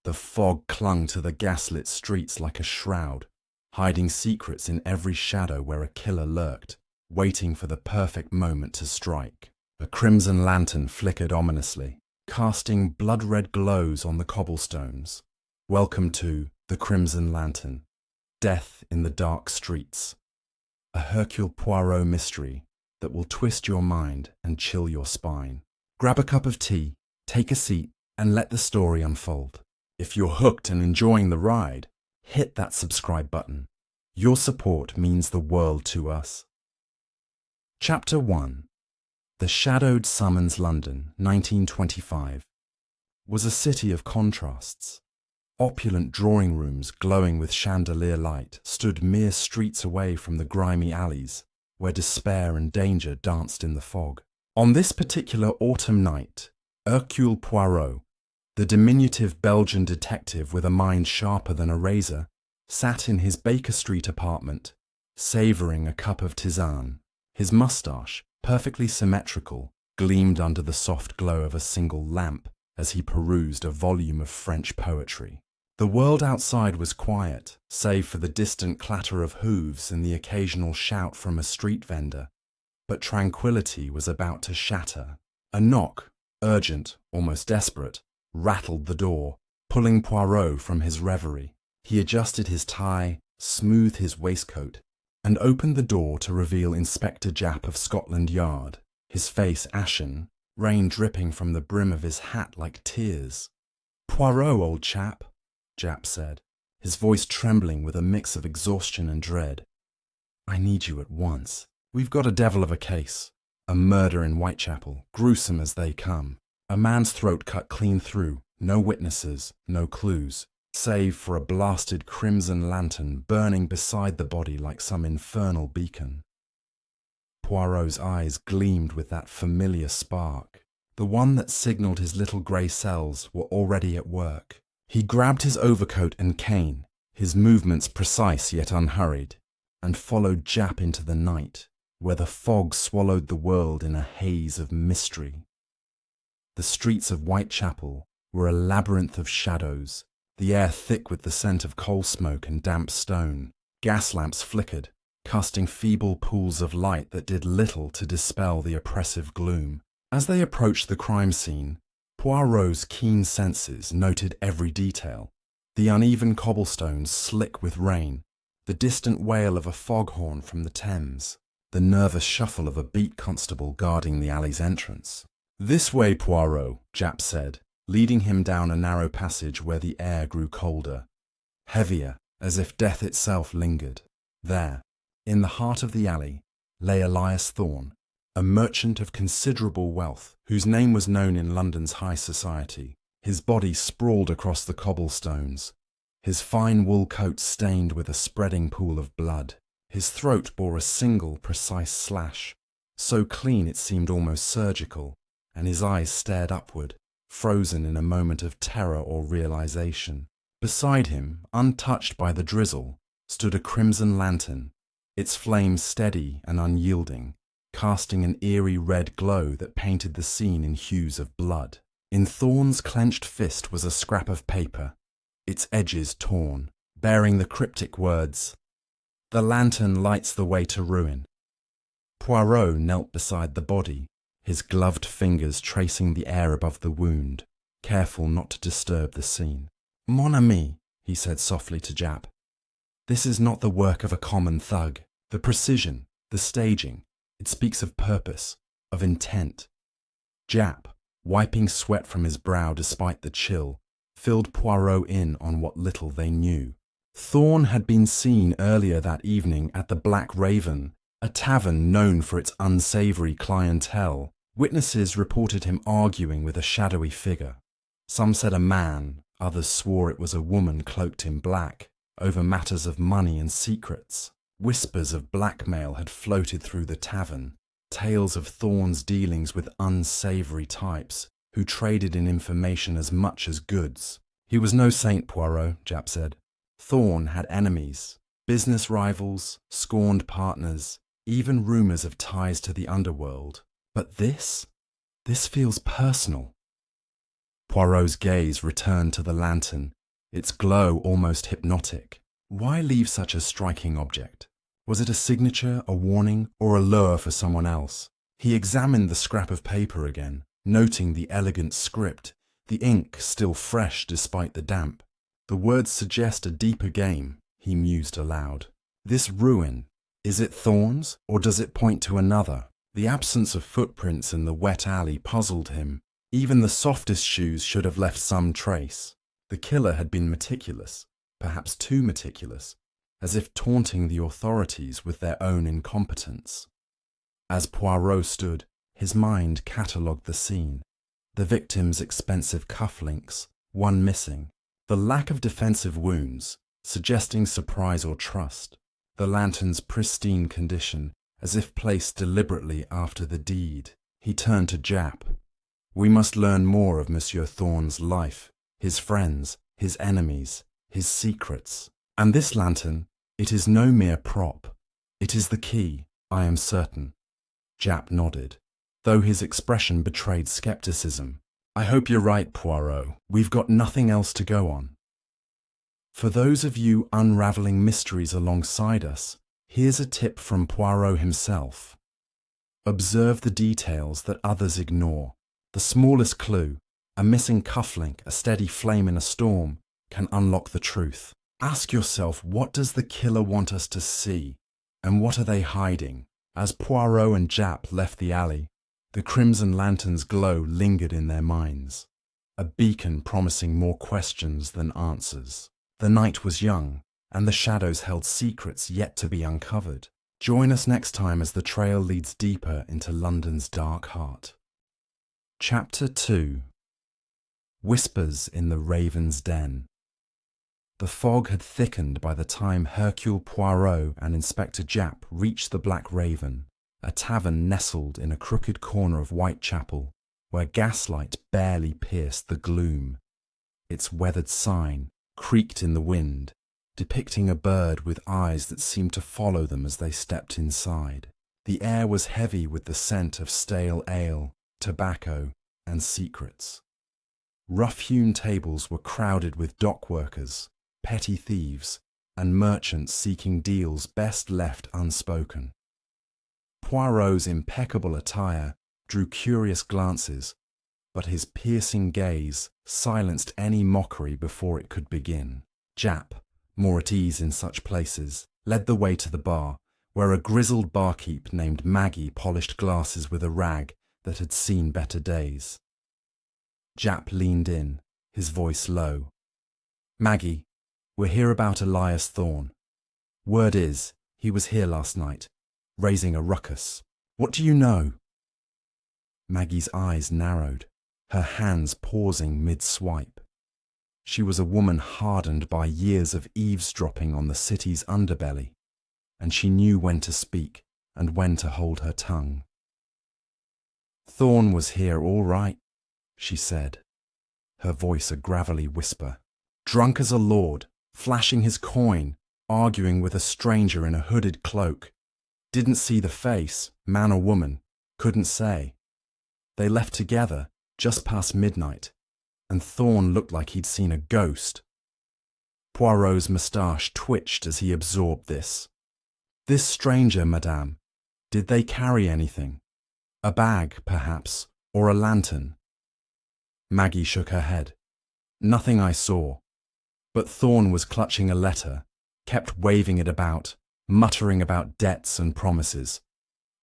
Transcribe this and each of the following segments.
The fog clung to the gaslit streets like a shroud, hiding secrets in every shadow where a killer lurked, waiting for the perfect moment to strike. A crimson lantern flickered ominously, casting blood-red glows on the cobblestones. Welcome to the Crimson Lantern. Death in the Dark Streets. A Hercule Poirot mystery that will twist your mind and chill your spine. Grab a cup of tea, take a seat, and let the story unfold. If you're hooked and enjoying the ride, hit that subscribe button. Your support means the world to us. Chapter 1. The Shadowed Summons London, 1925, was a city of contrasts. Opulent drawing rooms glowing with chandelier light stood mere streets away from the grimy alleys where despair and danger danced in the fog. On this particular autumn night, Hercule Poirot, the diminutive Belgian detective with a mind sharper than a razor, sat in his Baker Street apartment, savouring a cup of tisane. His moustache, perfectly symmetrical, gleamed under the soft glow of a single lamp as he perused a volume of French poetry. The world outside was quiet, save for the distant clatter of hooves and the occasional shout from a street vendor. But tranquility was about to shatter. A knock, urgent, almost desperate, rattled the door, pulling Poirot from his reverie. He adjusted his tie, smoothed his waistcoat, and opened the door to reveal Inspector Japp of Scotland Yard, his face ashen, rain dripping from the brim of his hat like tears. "Poirot, old chap," Japp said, his voice trembling with a mix of exhaustion and dread. "I need you at once. We've got a devil of a case. A murder in Whitechapel, gruesome as they come. A man's throat cut clean through, no witnesses, no clues, save for a blasted crimson lantern burning beside the body like some infernal beacon." Poirot's eyes gleamed with that familiar spark. The one that signalled his little grey cells were already at work. He grabbed his overcoat and cane, his movements precise yet unhurried, and followed Japp into the night, where the fog swallowed the world in a haze of mystery. The streets of Whitechapel were a labyrinth of shadows, the air thick with the scent of coal smoke and damp stone. Gas lamps flickered, casting feeble pools of light that did little to dispel the oppressive gloom. As they approached the crime scene, Poirot's keen senses noted every detail: the uneven cobblestones slick with rain, the distant wail of a foghorn from the Thames, the nervous shuffle of a beat constable guarding the alley's entrance. "This way, Poirot," Japp said, leading him down a narrow passage where the air grew colder, heavier, as if death itself lingered. There, in the heart of the alley, lay Elias Thorne, a merchant of considerable wealth, whose name was known in London's high society. His body sprawled across the cobblestones, his fine wool coat stained with a spreading pool of blood. His throat bore a single, precise slash, so clean it seemed almost surgical, and his eyes stared upward, frozen in a moment of terror or realization. Beside him, untouched by the drizzle, stood a crimson lantern, its flame steady and unyielding, casting an eerie red glow that painted the scene in hues of blood. In Thorne's clenched fist was a scrap of paper, its edges torn, bearing the cryptic words, "The lantern lights the way to ruin." Poirot knelt beside the body, his gloved fingers tracing the air above the wound, careful not to disturb the scene. "Mon ami," he said softly to Japp, "this is not the work of a common thug. The precision, the staging, it speaks of purpose, of intent." Japp, wiping sweat from his brow despite the chill, filled Poirot in on what little they knew. Thorne had been seen earlier that evening at the Black Raven, a tavern known for its unsavoury clientele. Witnesses reported him arguing with a shadowy figure. Some said a man, others swore it was a woman cloaked in black, over matters of money and secrets. Whispers of blackmail had floated through the tavern, tales of Thorne's dealings with unsavoury types, who traded in information as much as goods. "He was no saint, Poirot," Japp said. "Thorne had enemies, business rivals, scorned partners, even rumours of ties to the underworld. But this feels personal." Poirot's gaze returned to the lantern, its glow almost hypnotic. Why leave such a striking object? Was it a signature, a warning, or a lure for someone else? He examined the scrap of paper again, noting the elegant script, the ink still fresh despite the damp. The words suggest a deeper game, he mused aloud. This ruin, is it Thorn's, or does it point to another? The absence of footprints in the wet alley puzzled him. Even the softest shoes should have left some trace. The killer had been meticulous, perhaps too meticulous, as if taunting the authorities with their own incompetence. As Poirot stood, his mind catalogued the scene. The victim's expensive cufflinks, one missing. The lack of defensive wounds, suggesting surprise or trust. The lantern's pristine condition, as if placed deliberately after the deed. He turned to Japp. We must learn more of Monsieur Thorn's life, his friends, his enemies, his secrets. And this lantern, it is no mere prop. It is the key, I am certain. Japp nodded, though his expression betrayed skepticism. I hope you're right, Poirot. We've got nothing else to go on. For those of you unravelling mysteries alongside us, here's a tip from Poirot himself. Observe the details that others ignore. The smallest clue, a missing cufflink, a steady flame in a storm, can unlock the truth. Ask yourself, what does the killer want us to see, and what are they hiding? As Poirot and Japp left the alley, the crimson lantern's glow lingered in their minds, a beacon promising more questions than answers. The night was young, and the shadows held secrets yet to be uncovered. Join us next time as the trail leads deeper into London's dark heart. Chapter 2. Whispers in the Raven's Den. The fog had thickened by the time Hercule Poirot and Inspector Japp reached the Black Raven, a tavern nestled in a crooked corner of Whitechapel, where gaslight barely pierced the gloom. Its weathered sign creaked in the wind, depicting a bird with eyes that seemed to follow them as they stepped inside. The air was heavy with the scent of stale ale, tobacco, and secrets. Rough-hewn tables were crowded with dock workers, petty thieves, and merchants seeking deals best left unspoken. Poirot's impeccable attire drew curious glances, but his piercing gaze silenced any mockery before it could begin. Japp, more at ease in such places, led the way to the bar, where a grizzled barkeep named Maggie polished glasses with a rag that had seen better days. Japp leaned in, his voice low. Maggie, we're here about Elias Thorn. Word is, he was here last night, raising a ruckus. What do you know? Maggie's eyes narrowed, her hands pausing mid-swipe. She was a woman hardened by years of eavesdropping on the city's underbelly, and she knew when to speak and when to hold her tongue. Thorn was here all right, she said, her voice a gravelly whisper. Drunk as a lord, flashing his coin, arguing with a stranger in a hooded cloak. Didn't see the face, man or woman, couldn't say. They left together just past midnight, and Thorn looked like he'd seen a ghost. Poirot's moustache twitched as he absorbed this. This stranger, madame, did they carry anything? A bag, perhaps, or a lantern? Maggie shook her head. Nothing I saw. But Thorn was clutching a letter, kept waving it about, muttering about debts and promises.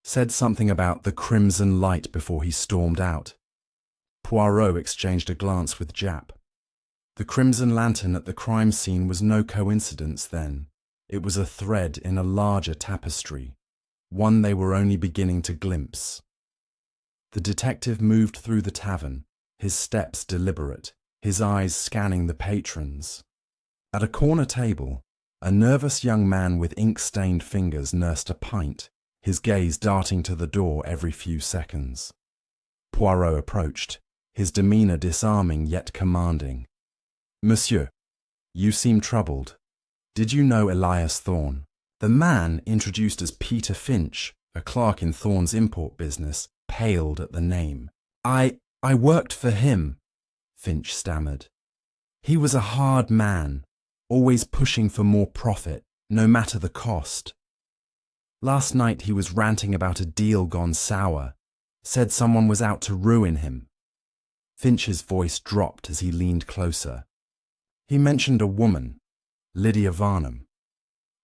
Said something about the crimson light before he stormed out. Poirot exchanged a glance with Japp. The crimson lantern at the crime scene was no coincidence then. It was a thread in a larger tapestry, one they were only beginning to glimpse. The detective moved through the tavern, his steps deliberate, his eyes scanning the patrons. At a corner table, a nervous young man with ink-stained fingers nursed a pint, his gaze darting to the door every few seconds. Poirot approached, his demeanour disarming yet commanding. Monsieur, you seem troubled. Did you know Elias Thorn? The man, introduced as Peter Finch, a clerk in Thorn's import business, paled at the name. I worked for him. Finch stammered. He was a hard man, always pushing for more profit, no matter the cost. Last night he was ranting about a deal gone sour, said someone was out to ruin him. Finch's voice dropped as he leaned closer. He mentioned a woman, Lydia Varnum.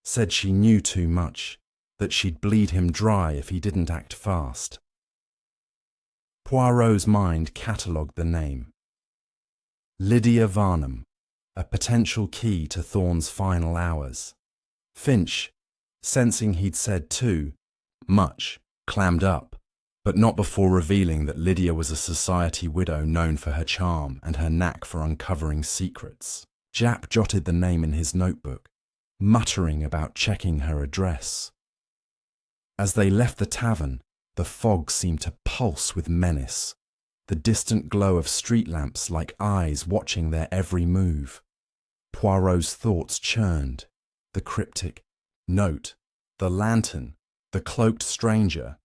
Said she knew too much, that she'd bleed him dry if he didn't act fast. Poirot's mind catalogued the name. Lydia Varnum, a potential key to Thorne's final hours. Finch, sensing he'd said too much, clammed up, but not before revealing that Lydia was a society widow known for her charm and her knack for uncovering secrets. Japp jotted the name in his notebook, muttering about checking her address. As they left the tavern, the fog seemed to pulse with menace, the distant glow of street lamps like eyes watching their every move. Poirot's thoughts churned. The cryptic note, the lantern, the cloaked stranger.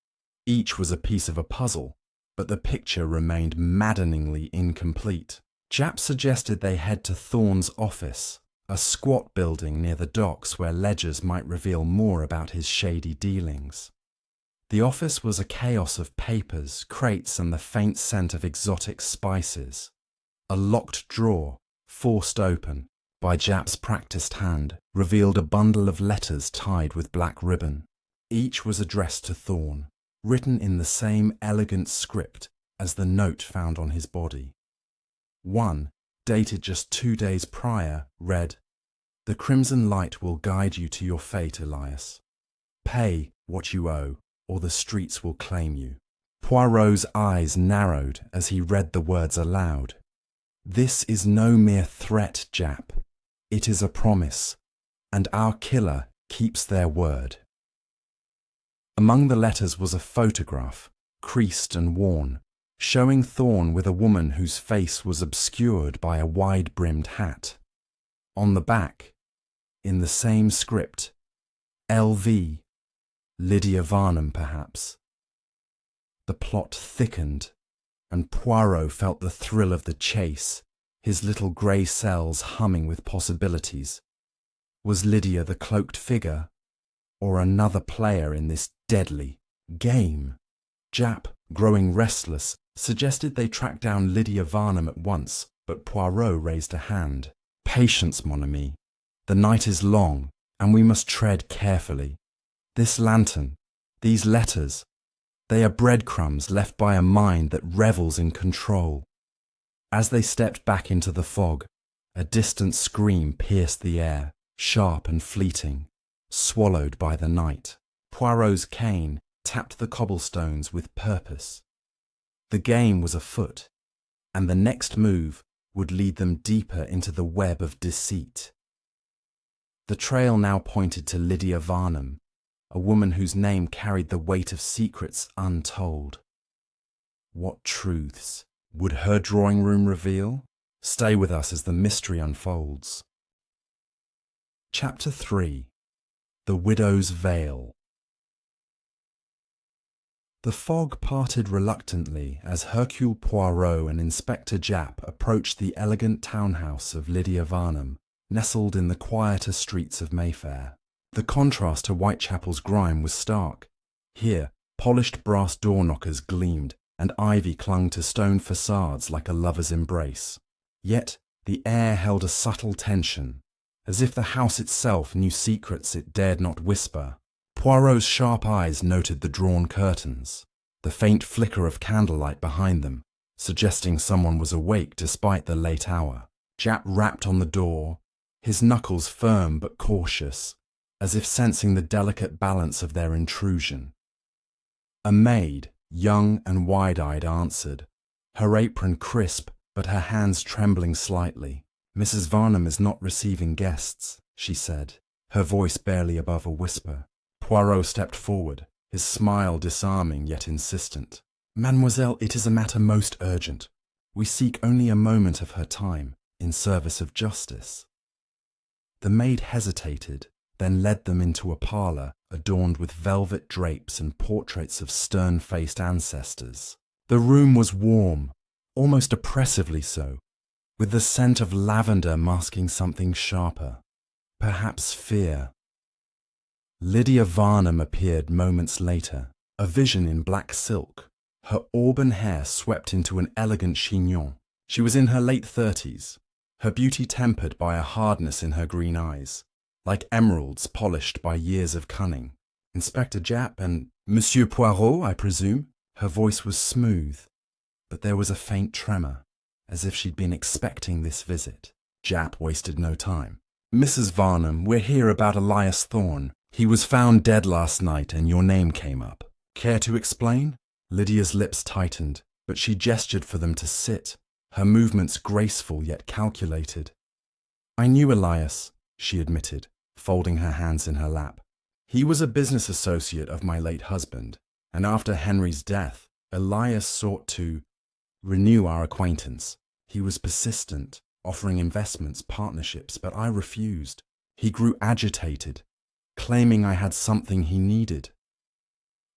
Each was a piece of a puzzle, but the picture remained maddeningly incomplete. Japp suggested they head to Thorne's office, a squat building near the docks where ledgers might reveal more about his shady dealings. The office was a chaos of papers, crates, and the faint scent of exotic spices. A locked drawer, forced open by Japp's practiced hand, revealed a bundle of letters tied with black ribbon. Each was addressed to Thorne, written in the same elegant script as the note found on his body. One, dated just 2 days prior, read, "The crimson light will guide you to your fate, Elias. Pay what you owe, or the streets will claim you." Poirot's eyes narrowed as he read the words aloud. "This is no mere threat, Japp. It is a promise, and our killer keeps their word." Among the letters was a photograph, creased and worn, showing Thorne with a woman whose face was obscured by a wide-brimmed hat. On the back, in the same script, LV, Lydia Varnum perhaps. The plot thickened, and Poirot felt the thrill of the chase, his little grey cells humming with possibilities. Was Lydia the cloaked figure, or another player in this deadly game? Japp, growing restless, suggested they track down Lydia Varnum at once, but Poirot raised a hand. "Patience, mon ami. The night is long, and we must tread carefully. This lantern, these letters, they are breadcrumbs left by a mind that revels in control." As they stepped back into the fog, a distant scream pierced the air, sharp and fleeting, swallowed by the night. Poirot's cane tapped the cobblestones with purpose. The game was afoot, and the next move would lead them deeper into the web of deceit. The trail now pointed to Lydia Varnum, a woman whose name carried the weight of secrets untold. What truths would her drawing room reveal? Stay with us as the mystery unfolds. Chapter 3. The Widow's Veil. The fog parted reluctantly as Hercule Poirot and Inspector Japp approached the elegant townhouse of Lydia Varnum, nestled in the quieter streets of Mayfair. The contrast to Whitechapel's grime was stark. Here, polished brass door knockers gleamed, and ivy clung to stone facades like a lover's embrace. Yet the air held a subtle tension, as if the house itself knew secrets it dared not whisper. Poirot's sharp eyes noted the drawn curtains, the faint flicker of candlelight behind them, suggesting someone was awake despite the late hour. Japp rapped on the door, his knuckles firm but cautious, as if sensing the delicate balance of their intrusion. A maid, young and wide-eyed, answered, her apron crisp but her hands trembling slightly. "Mrs. Varnum is not receiving guests," she said, her voice barely above a whisper. Poirot stepped forward, his smile disarming yet insistent. "Mademoiselle, it is a matter most urgent. We seek only a moment of her time, in service of justice." The maid hesitated, then led them into a parlour adorned with velvet drapes and portraits of stern-faced ancestors. The room was warm, almost oppressively so, with the scent of lavender masking something sharper, perhaps fear. Lydia Varnum appeared moments later, a vision in black silk, her auburn hair swept into an elegant chignon. She was in her late 30s, her beauty tempered by a hardness in her green eyes, like emeralds polished by years of cunning. Inspector Japp and Monsieur Poirot, I presume? Her voice was smooth, but there was a faint tremor, as if she'd been expecting this visit. Japp wasted no time. Mrs. Varnum, we're here about Elias Thorne. He was found dead last night and your name came up. Care to explain? Lydia's lips tightened, but she gestured for them to sit, her movements graceful yet calculated. I knew Elias, she admitted, folding her hands in her lap. He was a business associate of my late husband, and after Henry's death, Elias sought to renew our acquaintance. He was persistent, offering investments, partnerships, but I refused. He grew agitated, claiming I had something he needed.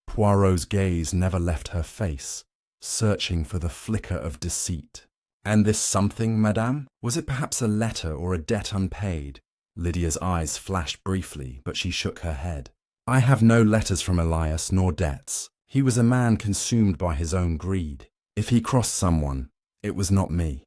Poirot's gaze never left her face, searching for the flicker of deceit. And this something, madame? Was it perhaps a letter or a debt unpaid? Lydia's eyes flashed briefly, but she shook her head. I have no letters from Elias nor debts. He was a man consumed by his own greed. If he crossed someone, it was not me.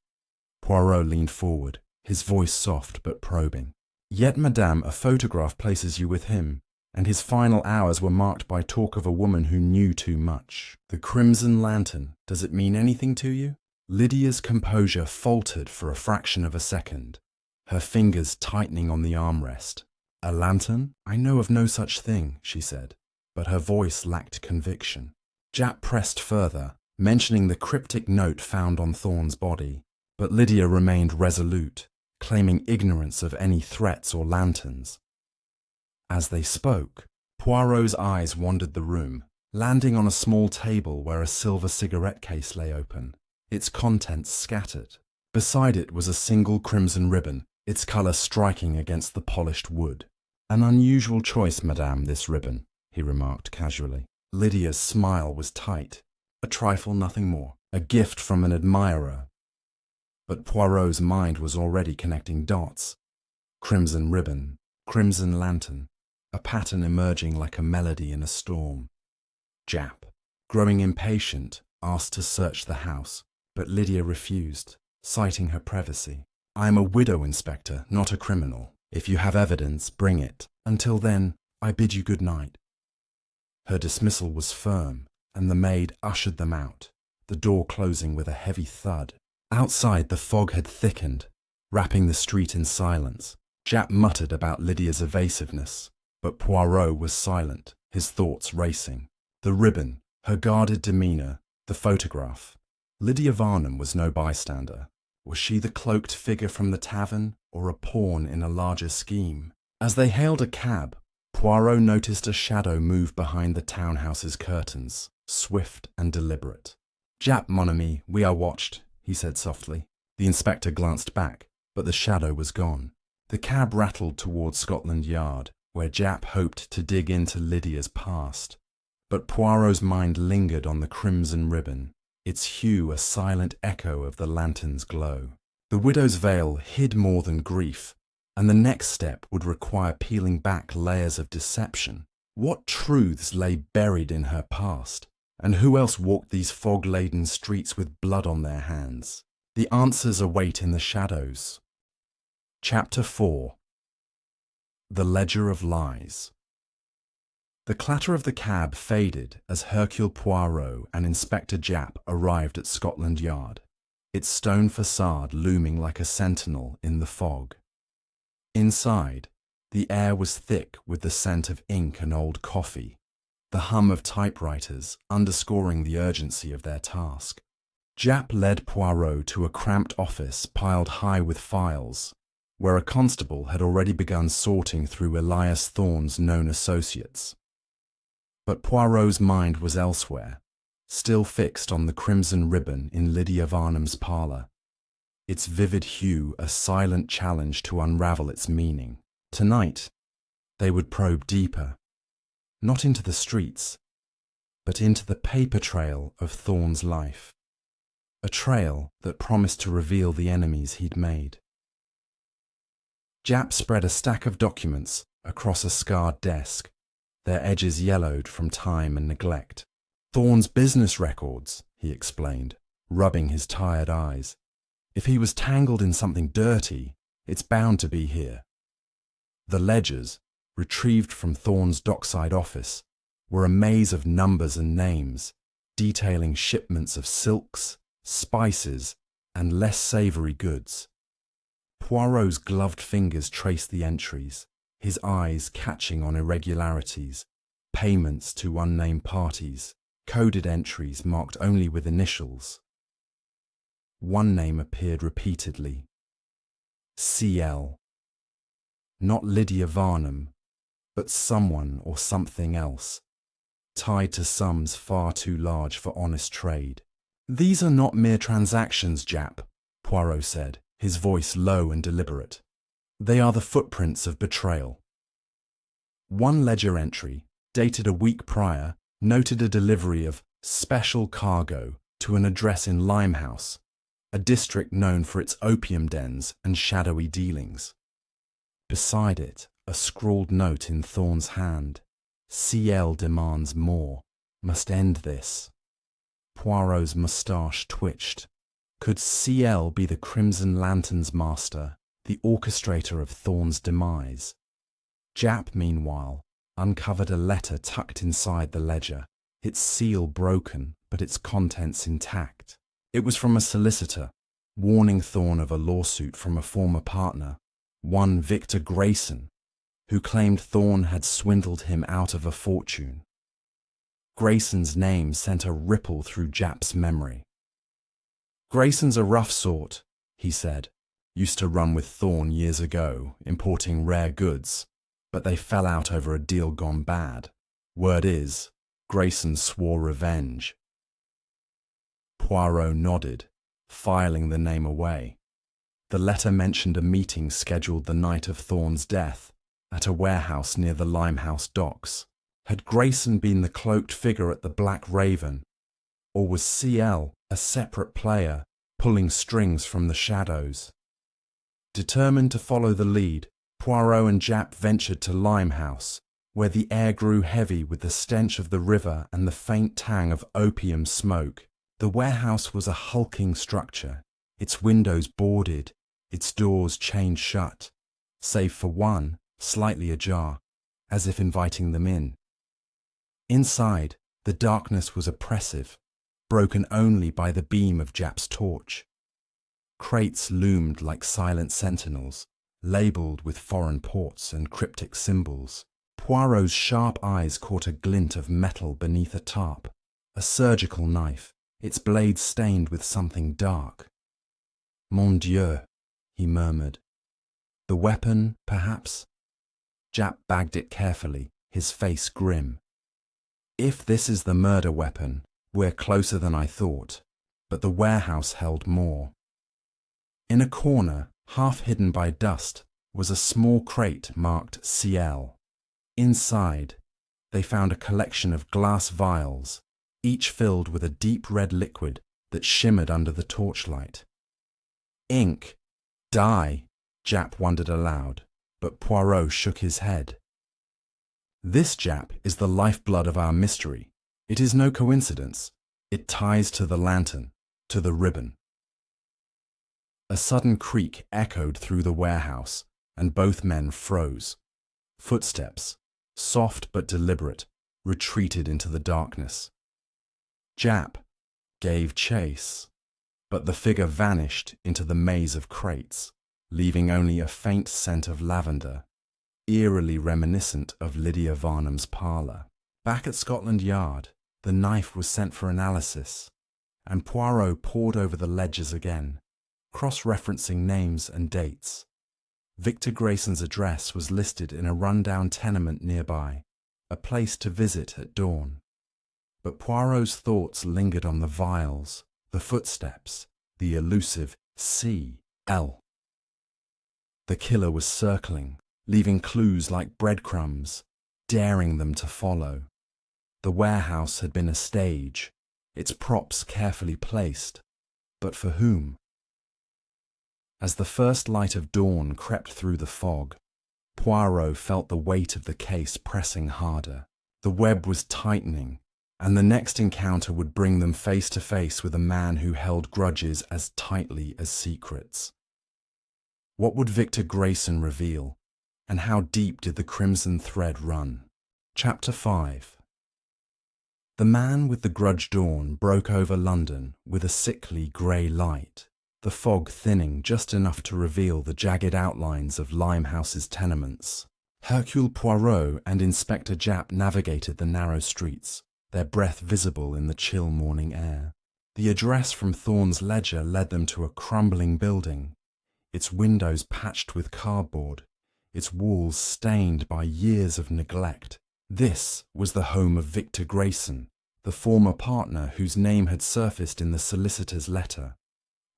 Poirot leaned forward, his voice soft but probing. Yet, madame, a photograph places you with him, and his final hours were marked by talk of a woman who knew too much. The Crimson Lantern, does it mean anything to you? Lydia's composure faltered for a fraction of a second, her fingers tightening on the armrest. A lantern? I know of no such thing, she said, but her voice lacked conviction. Japp pressed further, mentioning the cryptic note found on Thorne's body, but Lydia remained resolute, claiming ignorance of any threats or lanterns. As they spoke, Poirot's eyes wandered the room, landing on a small table where a silver cigarette case lay open, its contents scattered. Beside it was a single crimson ribbon, its colour striking against the polished wood. An unusual choice, madame, this ribbon, he remarked casually. Lydia's smile was tight, a trifle, nothing more, a gift from an admirer. But Poirot's mind was already connecting dots. Crimson ribbon, crimson lantern, a pattern emerging like a melody in a storm. Japp, growing impatient, asked to search the house, but Lydia refused, citing her privacy. I am a widow, Inspector, not a criminal. If you have evidence, bring it. Until then, I bid you good night. Her dismissal was firm, and the maid ushered them out, the door closing with a heavy thud. Outside, the fog had thickened, wrapping the street in silence. Japp muttered about Lydia's evasiveness, but Poirot was silent, his thoughts racing. The ribbon, her guarded demeanour, the photograph. Lydia Varnum was no bystander. Was she the cloaked figure from the tavern, or a pawn in a larger scheme? As they hailed a cab, Poirot noticed a shadow move behind the townhouse's curtains, swift and deliberate. Japp, mon ami, we are watched, he said softly. The inspector glanced back, but the shadow was gone. The cab rattled towards Scotland Yard, where Japp hoped to dig into Lydia's past. But Poirot's mind lingered on the crimson ribbon, its hue a silent echo of the lantern's glow. The widow's veil hid more than grief, and the next step would require peeling back layers of deception. What truths lay buried in her past, and who else walked these fog-laden streets with blood on their hands? The answers await in the shadows. Chapter 4. The Ledger of Lies. The clatter of the cab faded as Hercule Poirot and Inspector Japp arrived at Scotland Yard, its stone facade looming like a sentinel in the fog. Inside, the air was thick with the scent of ink and old coffee, the hum of typewriters underscoring the urgency of their task. Japp led Poirot to a cramped office piled high with files, where a constable had already begun sorting through Elias Thorne's known associates. But Poirot's mind was elsewhere, still fixed on the crimson ribbon in Lydia Varnum's parlour, its vivid hue a silent challenge to unravel its meaning. Tonight, they would probe deeper, not into the streets, but into the paper trail of Thorne's life. a trail that promised to reveal the enemies he'd made. Japp spread a stack of documents across a scarred desk, their edges yellowed from time and neglect. Thorne's business records, he explained, rubbing his tired eyes. If he was tangled in something dirty, it's bound to be here. The ledgers, retrieved from Thorne's dockside office, were a maze of numbers and names, detailing shipments of silks, spices, and less savoury goods. Poirot's gloved fingers traced the entries, his eyes catching on irregularities, payments to unnamed parties, coded entries marked only with initials. One name appeared repeatedly. CL. Not Lydia Varnum, but someone or something else, tied to sums far too large for honest trade. These are not mere transactions, Japp, Poirot said, his voice low and deliberate. They are the footprints of betrayal. One ledger entry, dated a week prior, noted a delivery of special cargo to an address in Limehouse, a district known for its opium dens and shadowy dealings. Beside it, a scrawled note in Thorne's hand. CL demands more. Must end this. Poirot's moustache twitched. Could CL be the Crimson Lantern's master, the orchestrator of Thorne's demise? Japp, meanwhile, uncovered a letter tucked inside the ledger, its seal broken, but its contents intact. It was from a solicitor, warning Thorne of a lawsuit from a former partner, one Victor Grayson, who claimed Thorne had swindled him out of a fortune. Grayson's name sent a ripple through Japp's memory. Grayson's a rough sort, he said. Used to run with Thorne years ago, importing rare goods, but they fell out over a deal gone bad. Word is, Grayson swore revenge. Poirot nodded, filing the name away. The letter mentioned a meeting scheduled the night of Thorne's death, at a warehouse near the Limehouse docks. Had Grayson been the cloaked figure at the Black Raven, or was CL a separate player, pulling strings from the shadows? Determined to follow the lead, Poirot and Japp ventured to Limehouse, where the air grew heavy with the stench of the river and the faint tang of opium smoke. The warehouse was a hulking structure, its windows boarded, its doors chained shut, save for one, slightly ajar, as if inviting them in. Inside, the darkness was oppressive, broken only by the beam of Japp's torch. Crates loomed like silent sentinels, labelled with foreign ports and cryptic symbols. Poirot's sharp eyes caught a glint of metal beneath a tarp, a surgical knife, its blade stained with something dark. Mon Dieu, he murmured. The weapon, perhaps? Japp bagged it carefully, his face grim. If this is the murder weapon, we're closer than I thought, but the warehouse held more. In a corner, half hidden by dust, was a small crate marked CL. Inside, they found a collection of glass vials, each filled with a deep red liquid that shimmered under the torchlight. Ink, dye, Japp wondered aloud, but Poirot shook his head. This, Japp, is the lifeblood of our mystery. It is no coincidence. It ties to the lantern, to the ribbon. A sudden creak echoed through the warehouse, and both men froze. Footsteps, soft but deliberate, retreated into the darkness. Japp gave chase, but the figure vanished into the maze of crates, leaving only a faint scent of lavender, eerily reminiscent of Lydia Varnum's parlour. Back at Scotland Yard, the knife was sent for analysis, and Poirot pored over the ledgers again, cross-referencing names and dates. Victor Grayson's address was listed in a run-down tenement nearby, a place to visit at dawn. But Poirot's thoughts lingered on the vials, the footsteps, the elusive CL. The killer was circling, leaving clues like breadcrumbs, daring them to follow. The warehouse had been a stage, its props carefully placed, But for whom? As the first light of dawn crept through the fog, Poirot felt the weight of the case pressing harder. The web was tightening, and the next encounter would bring them face to face with a man who held grudges as tightly as secrets. What would Victor Grayson reveal, and how deep did the crimson thread run? Chapter 5. The man with the grudge dawn broke over London with a sickly grey light, the fog thinning just enough to reveal the jagged outlines of Limehouse's tenements. Hercule Poirot and Inspector Japp navigated the narrow streets, their breath visible in the chill morning air. The address from Thorne's ledger led them to a crumbling building, its windows patched with cardboard, its walls stained by years of neglect. This was the home of Victor Grayson, the former partner whose name had surfaced in the solicitor's letter,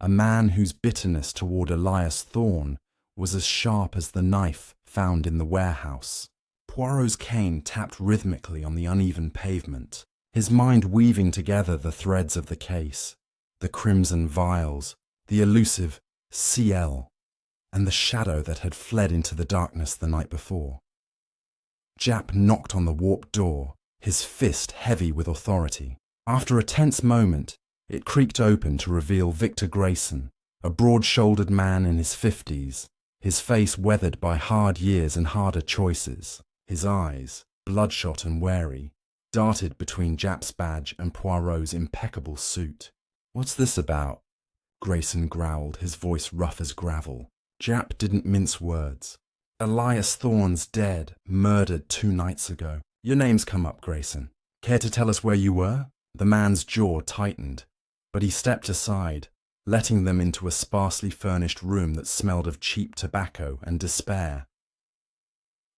a man whose bitterness toward Elias Thorne was as sharp as the knife found in the warehouse. Poirot's cane tapped rhythmically on the uneven pavement, his mind weaving together the threads of the case, the crimson vials, the elusive CL, and the shadow that had fled into the darkness the night before. Japp knocked on the warped door, his fist heavy with authority. After a tense moment, it creaked open to reveal Victor Grayson, a broad-shouldered man in his 50s, his face weathered by hard years and harder choices. His eyes, bloodshot and wary, darted between Japp's badge and Poirot's impeccable suit. "What's this about?" Grayson growled, his voice rough as gravel. Japp didn't mince words. "Elias Thorne's dead, murdered 2 nights ago. Your name's come up, Grayson. Care to tell us where you were?" The man's jaw tightened, but he stepped aside, letting them into a sparsely furnished room that smelled of cheap tobacco and despair.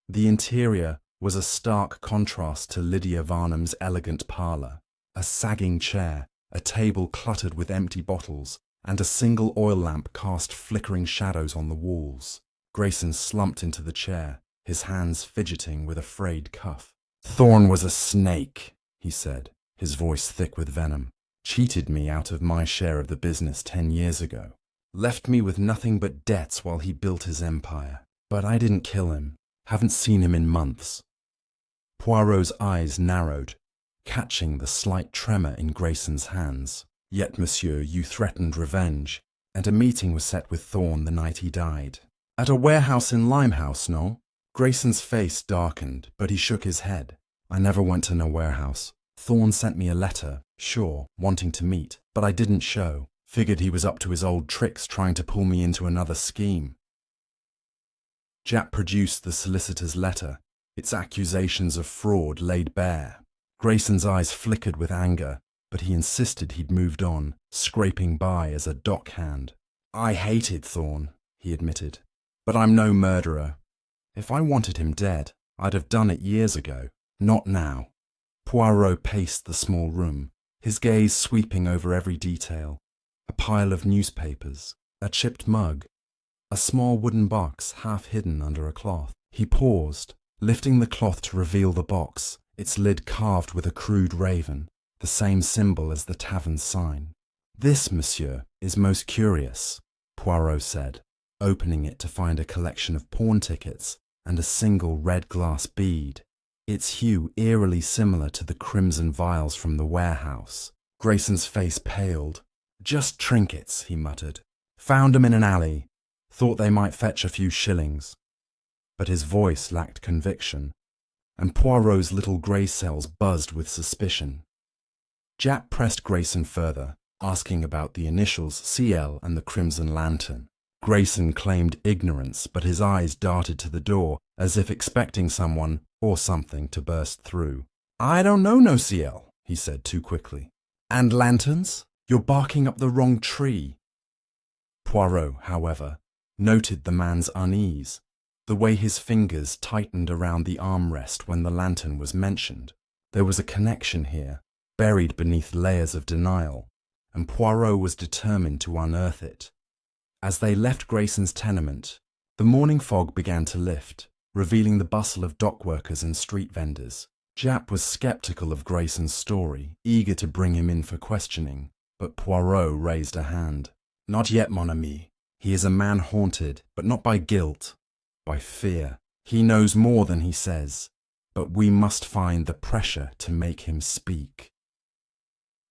The interior was a stark contrast to Lydia Varnum's elegant parlour. A sagging chair, a table cluttered with empty bottles, and a single oil lamp cast flickering shadows on the walls. Grayson slumped into the chair, his hands fidgeting with a frayed cuff. "Thorne was a snake," he said, his voice thick with venom. "Cheated me out of my share of the business 10 years ago. Left me with nothing but debts while he built his empire. But I didn't kill him. Haven't seen him in months." Poirot's eyes narrowed, catching the slight tremor in Grayson's hands. "Yet, monsieur, you threatened revenge, and a meeting was set with Thorne the night he died. At a warehouse in Limehouse, no?" Grayson's face darkened, but he shook his head. "I never went to no warehouse. Thorne sent me a letter, sure, wanting to meet, but I didn't show. Figured he was up to his old tricks trying to pull me into another scheme." Japp produced the solicitor's letter, its accusations of fraud laid bare. Grayson's eyes flickered with anger, but he insisted he'd moved on, scraping by as a dockhand. "I hated Thorne," he admitted, "but I'm no murderer. If I wanted him dead, I'd have done it years ago. Not now." Poirot paced the small room, his gaze sweeping over every detail. A pile of newspapers, a chipped mug, a small wooden box half hidden under a cloth. He paused, lifting the cloth to reveal the box, its lid carved with a crude raven, the same symbol as the tavern sign. "This, monsieur, is most curious," Poirot said, opening it to find a collection of pawn tickets and a single red glass bead, its hue eerily similar to the crimson vials from the warehouse. Grayson's face paled. "Just trinkets," he muttered. "Found 'em in an alley. Thought they might fetch a few shillings." But his voice lacked conviction, and Poirot's little grey cells buzzed with suspicion. Japp pressed Grayson further, asking about the initials CL and the Crimson Lantern. Grayson claimed ignorance, but his eyes darted to the door, as if expecting someone or something to burst through. "I don't know no CL," he said too quickly. "And lanterns? You're barking up the wrong tree." Poirot, however, noted the man's unease, the way his fingers tightened around the armrest when the lantern was mentioned. There was a connection here, buried beneath layers of denial, and Poirot was determined to unearth it. As they left Grayson's tenement, the morning fog began to lift, revealing the bustle of dock workers and street vendors. Japp was skeptical of Grayson's story, eager to bring him in for questioning. But Poirot raised a hand. "Not yet, mon ami. He is a man haunted, but not by guilt, by fear. He knows more than he says, but we must find the pressure to make him speak."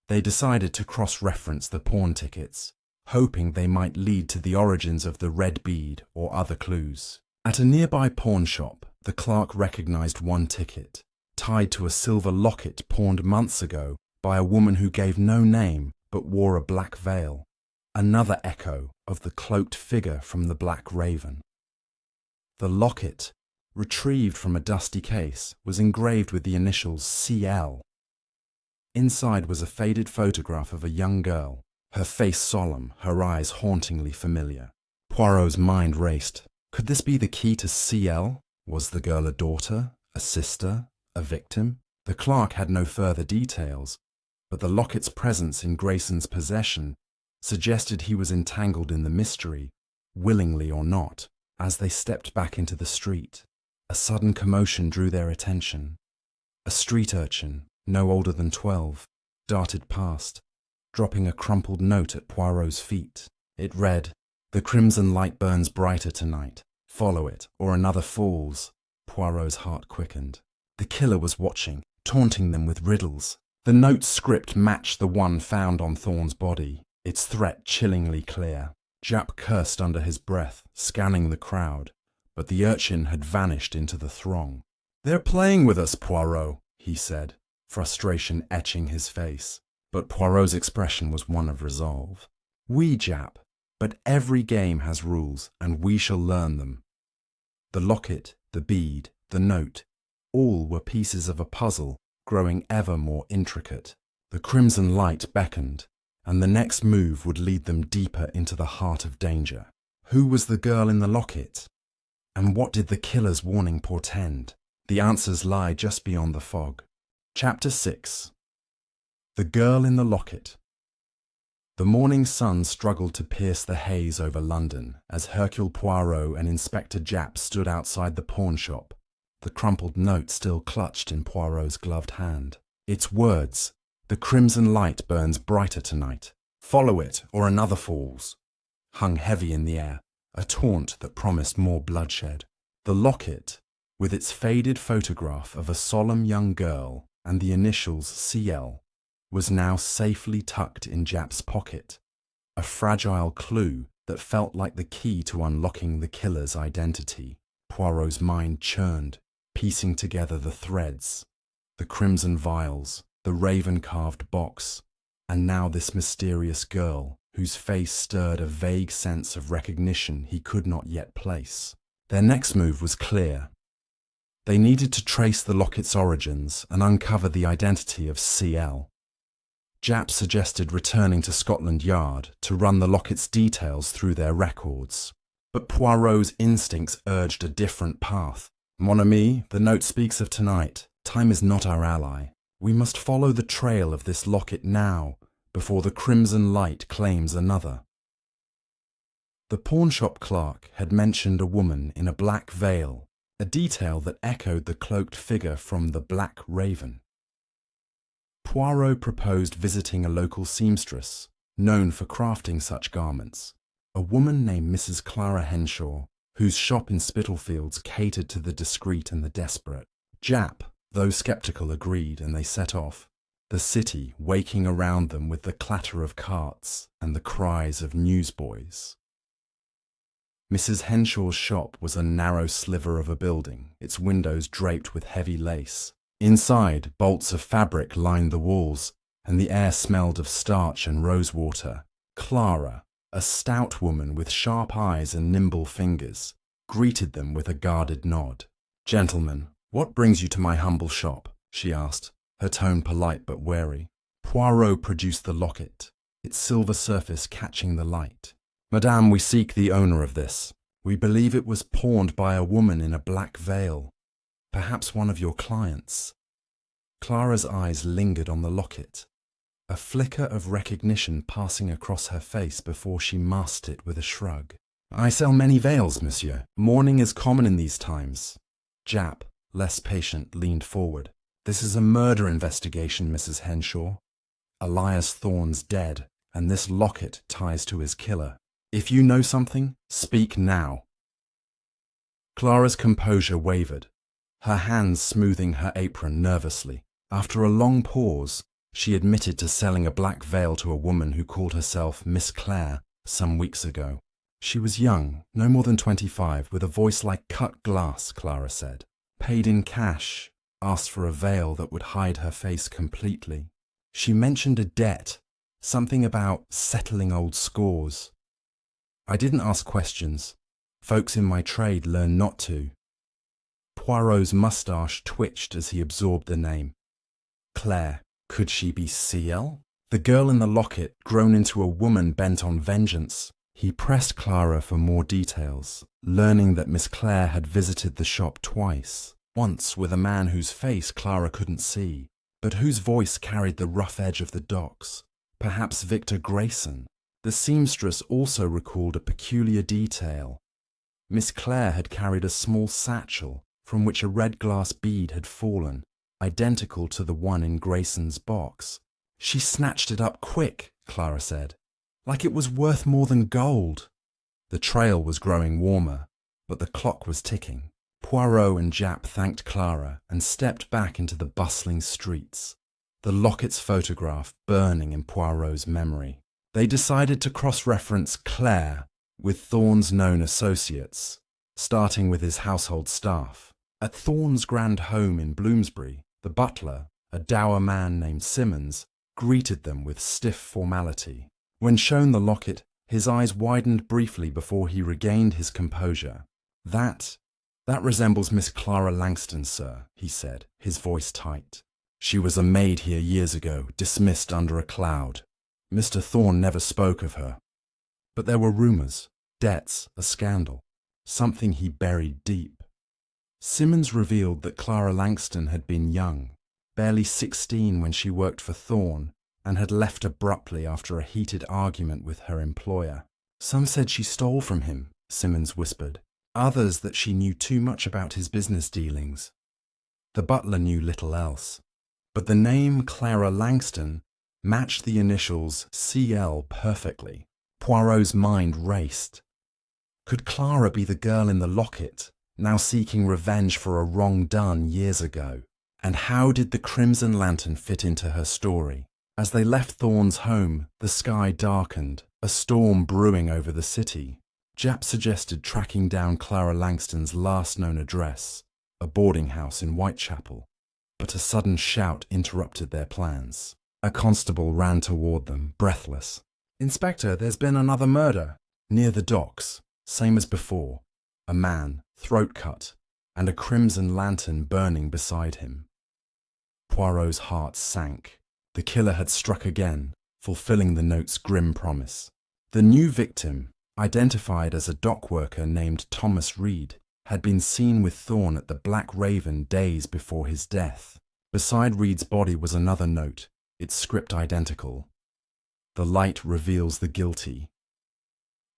They decided to cross-reference the pawn tickets, hoping they might lead to the origins of the red bead or other clues. At a nearby pawn shop, the clerk recognized one ticket, tied to a silver locket pawned months ago by a woman who gave no name but wore a black veil, another echo of the cloaked figure from the Black Raven. The locket, retrieved from a dusty case, was engraved with the initials CL. Inside was a faded photograph of a young girl, her face solemn, her eyes hauntingly familiar. Poirot's mind raced. Could this be the key to CL? Was the girl a daughter, a sister, a victim? The clerk had no further details, but the locket's presence in Grayson's possession suggested he was entangled in the mystery, willingly or not. As they stepped back into the street, a sudden commotion drew their attention. A street urchin, no older than 12, darted past, dropping a crumpled note at Poirot's feet. It read, "The crimson light burns brighter tonight. Follow it, or another falls." Poirot's heart quickened. The killer was watching, taunting them with riddles. The note's script matched the one found on Thorne's body, its threat chillingly clear. Japp cursed under his breath, scanning the crowd, but the urchin had vanished into the throng. "They're playing with us, Poirot," he said, frustration etching his face. But Poirot's expression was one of resolve. "Oui, Japp, but every game has rules, and we shall learn them." The locket, the bead, the note, all were pieces of a puzzle growing ever more intricate. The crimson light beckoned, and the next move would lead them deeper into the heart of danger. Who was the girl in the locket? And what did the killer's warning portend? The answers lie just beyond the fog. Chapter 6. The Girl in the Locket. The morning sun struggled to pierce the haze over London as Hercule Poirot and Inspector Japp stood outside the pawn shop, the crumpled note still clutched in Poirot's gloved hand. Its words, "The crimson light burns brighter tonight. Follow it, or another falls," hung heavy in the air, a taunt that promised more bloodshed. The locket, with its faded photograph of a solemn young girl and the initials CL, was now safely tucked in Japp's pocket, a fragile clue that felt like the key to unlocking the killer's identity. Poirot's mind churned, piecing together the threads, the crimson vials, the raven-carved box, and now this mysterious girl, whose face stirred a vague sense of recognition he could not yet place. Their next move was clear. They needed to trace the locket's origins and uncover the identity of CL. Japp suggested returning to Scotland Yard to run the locket's details through their records. But Poirot's instincts urged a different path. "Mon ami, the note speaks of tonight. Time is not our ally. We must follow the trail of this locket now, before the crimson light claims another." The pawnshop clerk had mentioned a woman in a black veil, a detail that echoed the cloaked figure from the Black Raven. Poirot proposed visiting a local seamstress, known for crafting such garments, a woman named Mrs. Clara Henshaw, whose shop in Spitalfields catered to the discreet and the desperate. Japp, though sceptical, agreed, and they set off, the city waking around them with the clatter of carts and the cries of newsboys. Mrs. Henshaw's shop was a narrow sliver of a building, its windows draped with heavy lace. Inside, bolts of fabric lined the walls, and the air smelled of starch and rosewater. Clara, a stout woman with sharp eyes and nimble fingers, greeted them with a guarded nod. "Gentlemen, what brings you to my humble shop?" she asked, her tone polite but wary. Poirot produced the locket, its silver surface catching the light. "Madame, we seek the owner of this. We believe it was pawned by a woman in a black veil. Perhaps one of your clients." Clara's eyes lingered on the locket, a flicker of recognition passing across her face before she masked it with a shrug. "I sell many veils, monsieur. Mourning is common in these times." Japp, less patient, leaned forward. "This is a murder investigation, Mrs. Henshaw. Elias Thorne's dead, and this locket ties to his killer. If you know something, speak now. Clara's composure wavered, her hands smoothing her apron nervously. After a long pause, she admitted to selling a black veil to a woman who called herself Miss Clare some weeks ago. She was young, no more than 25, with a voice like cut glass, Clara said. Paid in cash, asked for a veil that would hide her face completely. She mentioned a debt, something about settling old scores. I didn't ask questions. Folks in my trade learn not to. Poirot's moustache twitched as he absorbed the name. Claire, could she be CL? The girl in the locket, grown into a woman bent on vengeance. He pressed Clara for more details, learning that Miss Clare had visited the shop twice, once with a man whose face Clara couldn't see, but whose voice carried the rough edge of the docks. Perhaps Victor Grayson. The seamstress also recalled a peculiar detail. Miss Clare had carried a small satchel from which a red glass bead had fallen, identical to the one in Grayson's box. She snatched it up quick, Clara said, like it was worth more than gold. The trail was growing warmer, but the clock was ticking. Poirot and Japp thanked Clara and stepped back into the bustling streets, the locket's photograph burning in Poirot's memory. They decided to cross-reference Claire with Thorne's known associates, starting with his household staff. At Thorne's grand home in Bloomsbury, the butler, a dour man named Simmons, greeted them with stiff formality. When shown the locket, his eyes widened briefly before he regained his composure. That resembles Miss Clara Langston, sir, he said, his voice tight. She was a maid here years ago, dismissed under a cloud. Mr. Thorne never spoke of her. But there were rumours, debts, a scandal, something he buried deep. Simmons revealed that Clara Langston had been young, barely 16 when she worked for Thorne, and had left abruptly after a heated argument with her employer. Some said she stole from him, Simmons whispered. Others that she knew too much about his business dealings. The butler knew little else. But the name Clara Langston matched the initials CL perfectly. Poirot's mind raced. Could Clara be the girl in the locket, now seeking revenge for a wrong done years ago? And how did the Crimson Lantern fit into her story? As they left Thorne's home, the sky darkened, a storm brewing over the city. Japp suggested tracking down Clara Langston's last known address, a boarding house in Whitechapel. But a sudden shout interrupted their plans. A constable ran toward them, breathless. "Inspector, there's been another murder." Near the docks, same as before. A man, throat cut, and a crimson lantern burning beside him. Poirot's heart sank. The killer had struck again, fulfilling the note's grim promise. The new victim, identified as a dock worker named Thomas Reed, had been seen with Thorne at the Black Raven days before his death. Beside Reed's body was another note, its script identical. The light reveals the guilty.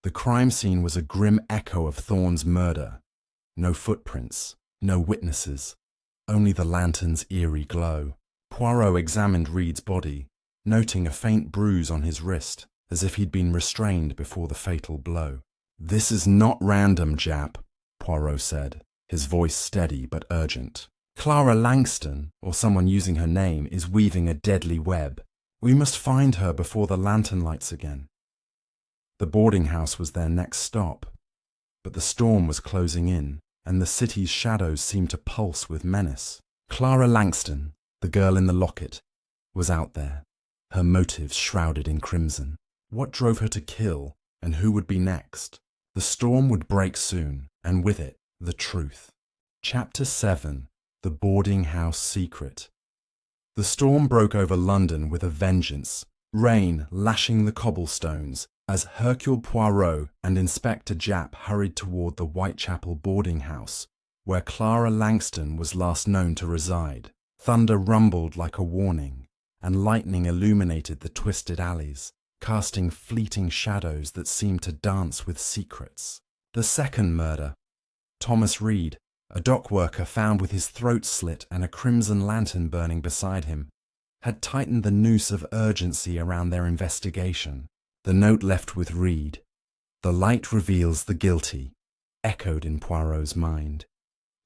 The crime scene was a grim echo of Thorne's murder. No footprints, no witnesses, only the lantern's eerie glow. Poirot examined Reed's body, noting a faint bruise on his wrist, as if he'd been restrained before the fatal blow. "This is not random, Japp," Poirot said, his voice steady but urgent. "Clara Langston, or someone using her name, is weaving a deadly web. We must find her before the lantern lights again." The boarding house was their next stop, but the storm was closing in, and the city's shadows seemed to pulse with menace. Clara Langston, the girl in the locket, was out there, her motives shrouded in crimson. What drove her to kill, and who would be next? The storm would break soon, and with it, the truth. Chapter 7. The Boarding House Secret. The storm broke over London with a vengeance, rain lashing the cobblestones, as Hercule Poirot and Inspector Japp hurried toward the Whitechapel boarding house, where Clara Langston was last known to reside. Thunder rumbled like a warning, and lightning illuminated the twisted alleys, casting fleeting shadows that seemed to dance with secrets. The second murder. Thomas Reed, a dock worker found with his throat slit and a crimson lantern burning beside him, had tightened the noose of urgency around their investigation. The note left with read, "The light reveals the guilty," echoed in Poirot's mind.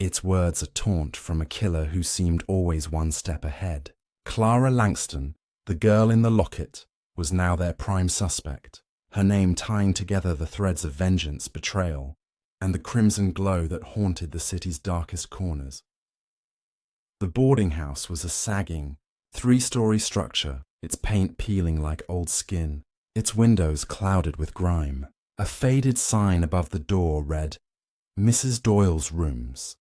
Its words a taunt from a killer who seemed always one step ahead. Clara Langston, the girl in the locket, was now their prime suspect, her name tying together the threads of vengeance, betrayal, and the crimson glow that haunted the city's darkest corners. The boarding house was a sagging, three-story structure, its paint peeling like old skin, its windows clouded with grime. A faded sign above the door read, "Mrs. Doyle's rooms,"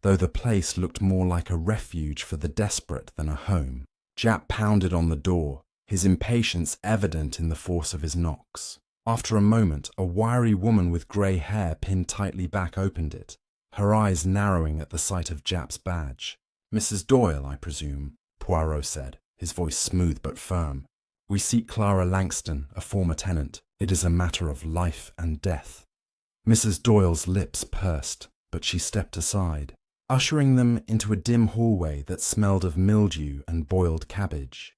though the place looked more like a refuge for the desperate than a home. Japp pounded on the door, his impatience evident in the force of his knocks. After a moment, a wiry woman with grey hair pinned tightly back opened it, her eyes narrowing at the sight of Japp's badge. "Mrs. Doyle, I presume," Poirot said, his voice smooth but firm. "We seek Clara Langston, a former tenant. It is a matter of life and death." Mrs. Doyle's lips pursed, but she stepped aside, ushering them into a dim hallway that smelled of mildew and boiled cabbage.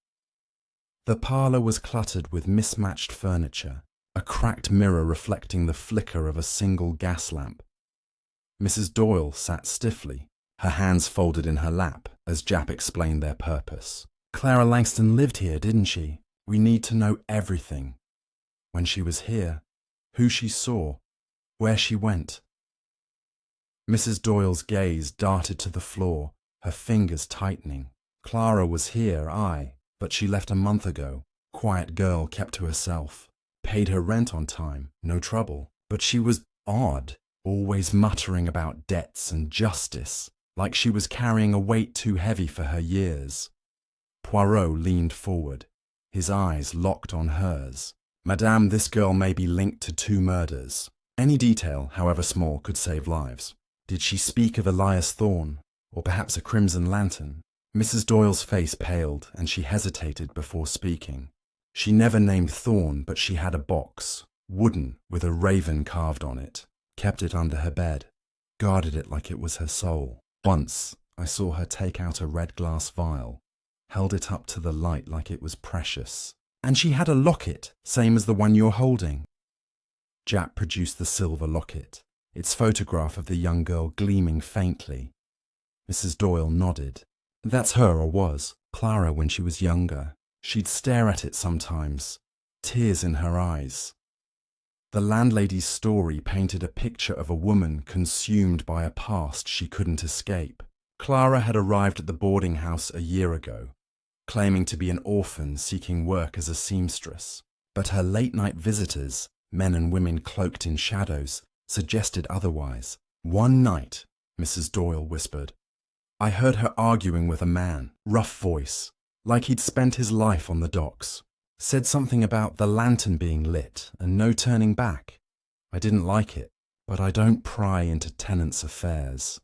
The parlour was cluttered with mismatched furniture, a cracked mirror reflecting the flicker of a single gas lamp. Mrs. Doyle sat stiffly, her hands folded in her lap, as Japp explained their purpose. "Clara Langston lived here, didn't she? We need to know everything. When she was here, who she saw, where she went." Mrs. Doyle's gaze darted to the floor, her fingers tightening. "Clara was here, aye, but she left a month ago. Quiet girl, kept to herself. Paid her rent on time, no trouble. But she was odd, always muttering about debts and justice, like she was carrying a weight too heavy for her years." Poirot leaned forward, his eyes locked on hers. "Madame, this girl may be linked to 2 murders. Any detail, however small, could save lives. Did she speak of Elias Thorne, or perhaps a crimson lantern?" Mrs. Doyle's face paled, and she hesitated before speaking. "She never named Thorne, but she had a box, wooden, with a raven carved on it. Kept it under her bed, guarded it like it was her soul. Once, I saw her take out a red glass vial, held it up to the light like it was precious. And she had a locket, same as the one you're holding." Japp produced the silver locket, its photograph of the young girl gleaming faintly. Mrs. Doyle nodded. "That's her, or was. Clara when she was younger. She'd stare at it sometimes, tears in her eyes." The landlady's story painted a picture of a woman consumed by a past she couldn't escape. Clara had arrived at the boarding house a year ago, claiming to be an orphan seeking work as a seamstress. But her late-night visitors, men and women cloaked in shadows, suggested otherwise. "One night," Mrs. Doyle whispered, "I heard her arguing with a man, rough voice, like he'd spent his life on the docks. Said something about the lantern being lit and no turning back. I didn't like it, but I don't pry into tenants' affairs."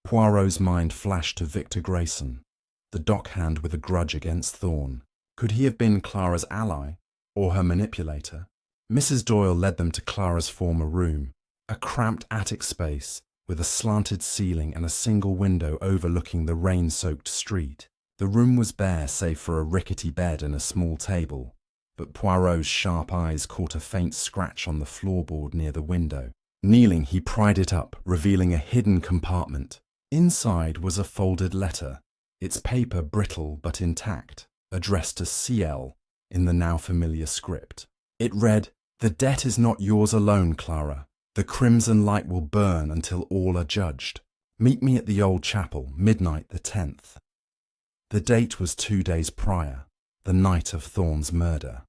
Poirot's mind flashed to Victor Grayson, the dockhand with a grudge against Thorne. Could he have been Clara's ally, or her manipulator? Mrs. Doyle led them to Clara's former room, a cramped attic space with a slanted ceiling and a single window overlooking the rain-soaked street. The room was bare save for a rickety bed and a small table, but Poirot's sharp eyes caught a faint scratch on the floorboard near the window. Kneeling, he pried it up, revealing a hidden compartment. Inside was a folded letter, its paper brittle but intact, addressed to CL in the now familiar script. It read, "The debt is not yours alone, Clara. The crimson light will burn until all are judged. Meet me at the old chapel, midnight the 10th. The date was 2 days prior, the night of Thorne's murder.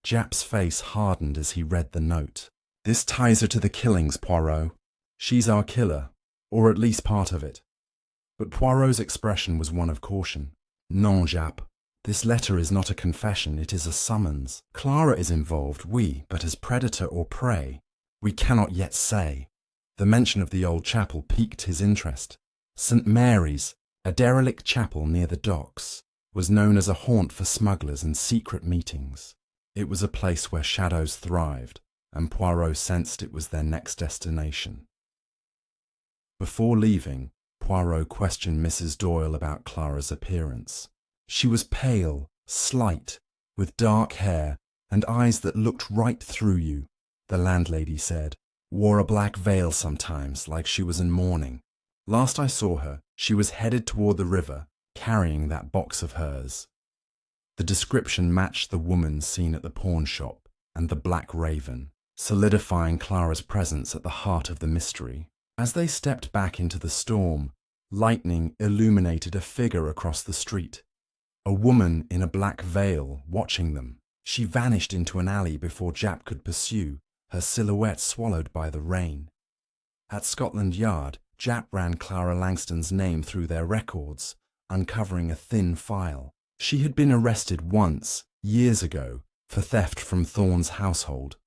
Japp's face hardened as he read the note. "This ties her to the killings, Poirot. She's our killer, or at least part of it." But Poirot's expression was one of caution. "Non, Japp. This letter is not a confession, it is a summons. Clara is involved, oui, but as predator or prey, we cannot yet say." The mention of the old chapel piqued his interest. St. Mary's, a derelict chapel near the docks, was known as a haunt for smugglers and secret meetings. It was a place where shadows thrived, and Poirot sensed it was their next destination. Before leaving, Poirot questioned Mrs. Doyle about Clara's appearance. She was pale, slight, with dark hair and eyes that looked right through you, the landlady said. Wore a black veil sometimes, like she was in mourning. Last I saw her, she was headed toward the river, carrying that box of hers. The description matched the woman seen at the pawn shop and the black raven, solidifying Clara's presence at the heart of the mystery. As they stepped back into the storm, lightning illuminated a figure across the street. A woman in a black veil watching them. She vanished into an alley before Jap could pursue, her silhouette swallowed by the rain. At Scotland Yard, Jap ran Clara Langston's name through their records, uncovering a thin file. She had been arrested once, years ago, for theft from Thorne's household.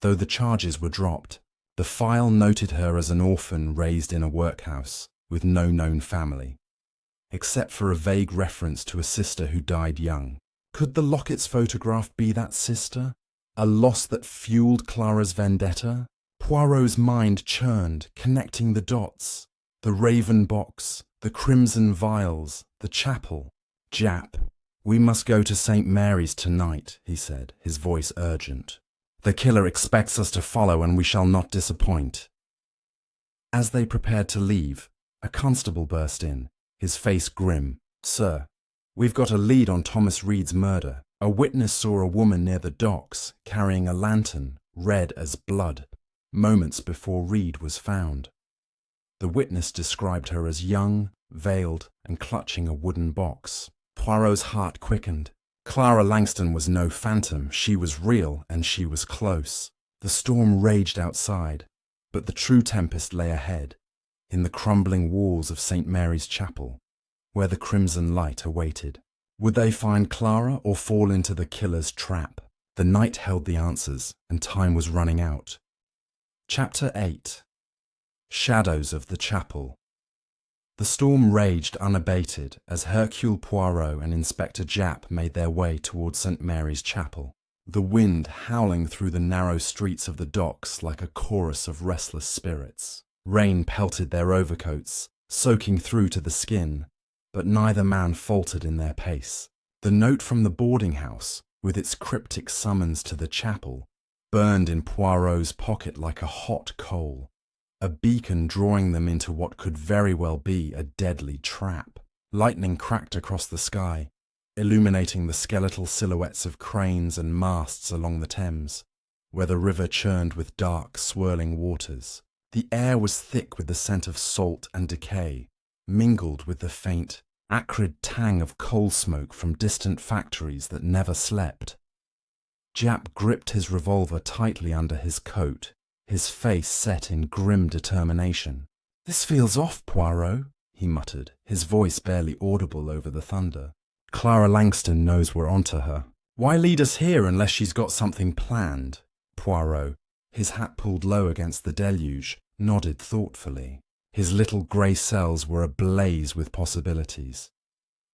Though the charges were dropped, the file noted her as an orphan raised in a workhouse, with no known family, except for a vague reference to a sister who died young. Could the locket's photograph be that sister? A loss that fueled Clara's vendetta? Poirot's mind churned, connecting the dots. The raven box, the crimson vials, the chapel. Jap, we must go to St. Mary's tonight, he said, his voice urgent. The killer expects us to follow and we shall not disappoint. As they prepared to leave, a constable burst in, his face grim. Sir, we've got a lead on Thomas Reed's murder. A witness saw a woman near the docks carrying a lantern, red as blood, moments before Reed was found. The witness described her as young, veiled, and clutching a wooden box. Poirot's heart quickened. Clara Langston was no phantom. She was real, and she was close. The storm raged outside, but the true tempest lay ahead, in the crumbling walls of St. Mary's Chapel, where the crimson light awaited. Would they find Clara or fall into the killer's trap? The night held the answers, and time was running out. Chapter 8. Shadows of the Chapel. The storm raged unabated as Hercule Poirot and Inspector Jap made their way towards St. Mary's Chapel, the wind howling through the narrow streets of the docks like a chorus of restless spirits. Rain pelted their overcoats, soaking through to the skin, but neither man faltered in their pace. The note from the boarding house, with its cryptic summons to the chapel, burned in Poirot's pocket like a hot coal, a beacon drawing them into what could very well be a deadly trap. Lightning cracked across the sky, illuminating the skeletal silhouettes of cranes and masts along the Thames, where the river churned with dark, swirling waters. The air was thick with the scent of salt and decay, mingled with the faint, acrid tang of coal smoke from distant factories that never slept. Jap gripped his revolver tightly under his coat, his face set in grim determination. "This feels off, Poirot," he muttered, his voice barely audible over the thunder. "Clara Langston knows we're onto her. Why lead us here unless she's got something planned?" Poirot, his hat pulled low against the deluge, nodded thoughtfully. His little grey cells were ablaze with possibilities.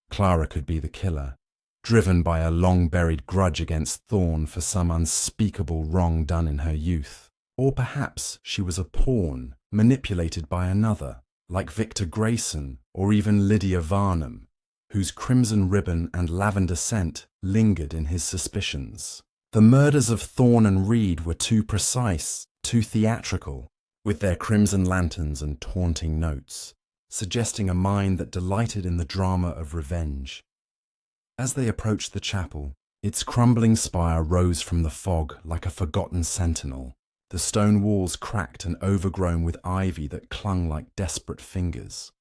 Clara could be the killer, driven by a long-buried grudge against Thorne for some unspeakable wrong done in her youth. Or perhaps she was a pawn, manipulated by another, like Victor Grayson or even Lydia Varnum, whose crimson ribbon and lavender scent lingered in his suspicions. The murders of Thorne and Reed were too precise, too theatrical, with their crimson lanterns and taunting notes, suggesting a mind that delighted in the drama of revenge. As they approached the chapel, its crumbling spire rose from the fog like a forgotten sentinel, the stone walls cracked and overgrown with ivy that clung like desperate fingers.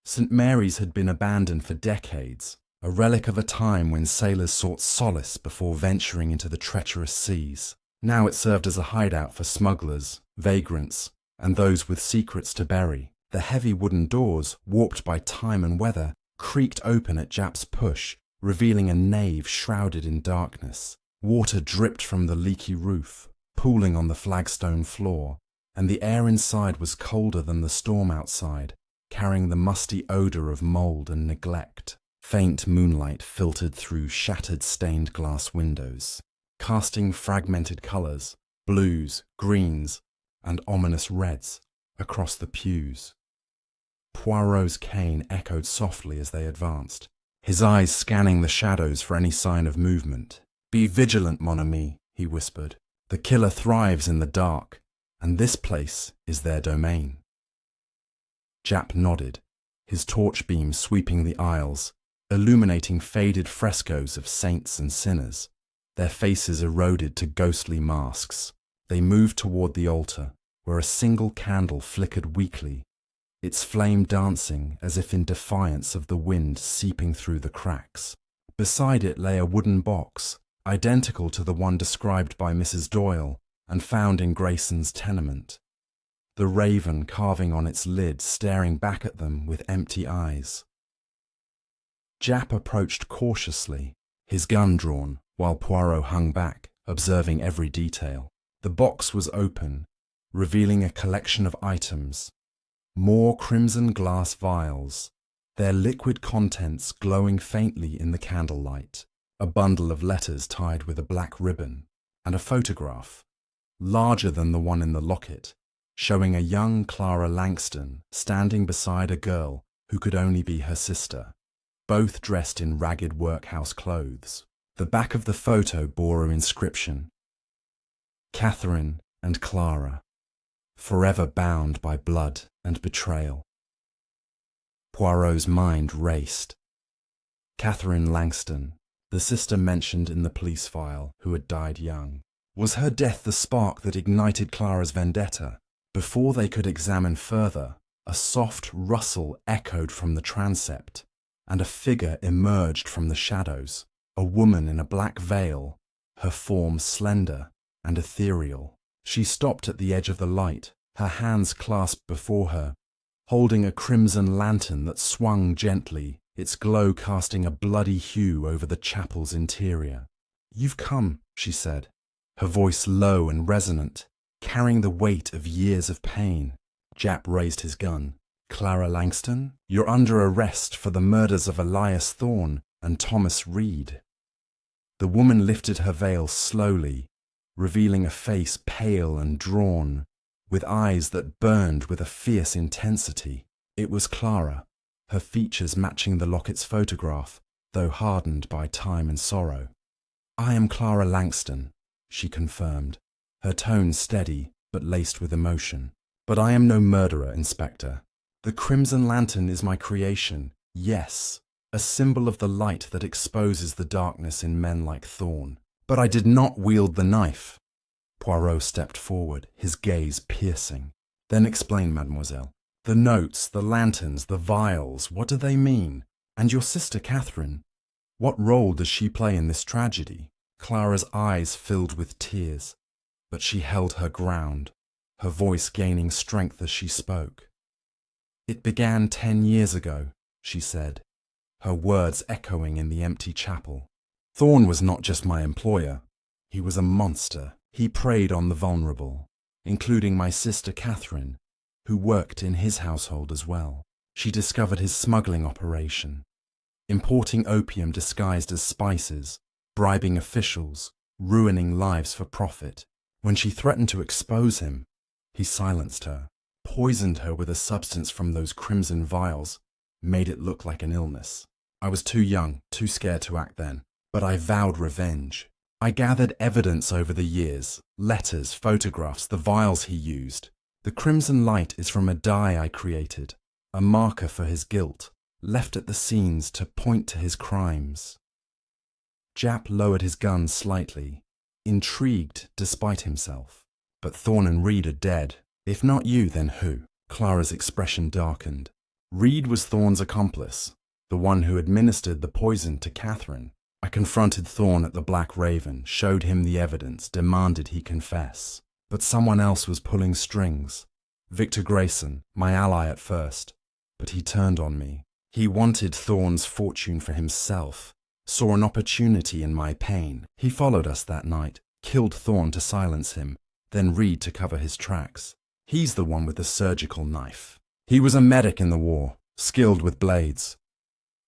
St. Mary's had been abandoned for decades, a relic of a time when sailors sought solace before venturing into the treacherous seas. Now it served as a hideout for smugglers, vagrants, and those with secrets to bury. The heavy wooden doors, warped by time and weather, creaked open at Jap's push, revealing a nave shrouded in darkness. Water dripped from the leaky roof, pooling on the flagstone floor, and the air inside was colder than the storm outside, carrying the musty odour of mould and neglect. Faint moonlight filtered through shattered stained glass windows, casting fragmented colours, blues, greens, and ominous reds across the pews. Poirot's cane echoed softly as they advanced, his eyes scanning the shadows for any sign of movement. "Be vigilant, mon ami," he whispered. "The killer thrives in the dark, and this place is their domain." Jap nodded, his torch beam sweeping the aisles, illuminating faded frescoes of saints and sinners, their faces eroded to ghostly masks. They moved toward the altar, where a single candle flickered weakly, its flame dancing as if in defiance of the wind seeping through the cracks. Beside it lay a wooden box, identical to the one described by Mrs. Doyle and found in Grayson's tenement, the raven carving on its lid staring back at them with empty eyes. Jap approached cautiously, his gun drawn, while Poirot hung back, observing every detail. The box was open, revealing a collection of items. More crimson glass vials, their liquid contents glowing faintly in the candlelight, a bundle of letters tied with a black ribbon, and a photograph, larger than the one in the locket, showing a young Clara Langston standing beside a girl who could only be her sister, both dressed in ragged workhouse clothes. The back of the photo bore an inscription: "Catherine and Clara, forever bound by blood and betrayal." Poirot's mind raced. Catherine Langston, the sister mentioned in the police file who had died young. Was her death the spark that ignited Clara's vendetta? Before they could examine further, a soft rustle echoed from the transept, and a figure emerged from the shadows, a woman in a black veil, her form slender and ethereal. She stopped at the edge of the light, her hands clasped before her, holding a crimson lantern that swung gently, its glow casting a bloody hue over the chapel's interior. "You've come," she said, her voice low and resonant, carrying the weight of years of pain. Jap raised his gun. "Clara Langston, you're under arrest for the murders of Elias Thorne and Thomas Reed." The woman lifted her veil slowly, revealing a face pale and drawn, with eyes that burned with a fierce intensity. It was Clara, her features matching the locket's photograph, though hardened by time and sorrow. "I am Clara Langston," she confirmed, her tone steady but laced with emotion. "But I am no murderer, Inspector. The crimson lantern is my creation, yes, a symbol of the light that exposes the darkness in men like Thorne. But I did not wield the knife." Poirot stepped forward, his gaze piercing. "Then explain, mademoiselle. The notes, the lanterns, the vials, what do they mean? And your sister Catherine, what role does she play in this tragedy?" Clara's eyes filled with tears, but she held her ground, her voice gaining strength as she spoke. "It began 10 years ago," she said, her words echoing in the empty chapel. "Thorne was not just my employer. He was a monster. He preyed on the vulnerable, including my sister Catherine, who worked in his household as well. She discovered his smuggling operation, importing opium disguised as spices, bribing officials, ruining lives for profit. When she threatened to expose him, he silenced her, poisoned her with a substance from those crimson vials, made it look like an illness. I was too young, too scared to act then, but I vowed revenge. I gathered evidence over the years, letters, photographs, the vials he used. The crimson light is from a dye I created, a marker for his guilt, left at the scenes to point to his crimes." Jap lowered his gun slightly, intrigued despite himself. "But Thorne and Reed are dead. If not you, then who?" Clara's expression darkened. "Reed was Thorne's accomplice, the one who administered the poison to Catherine. I confronted Thorne at the Black Raven, showed him the evidence, demanded he confess. But someone else was pulling strings. Victor Grayson, my ally at first. But he turned on me. He wanted Thorne's fortune for himself, saw an opportunity in my pain. He followed us that night, killed Thorne to silence him, then Reed to cover his tracks. He's the one with the surgical knife. He was a medic in the war, skilled with blades."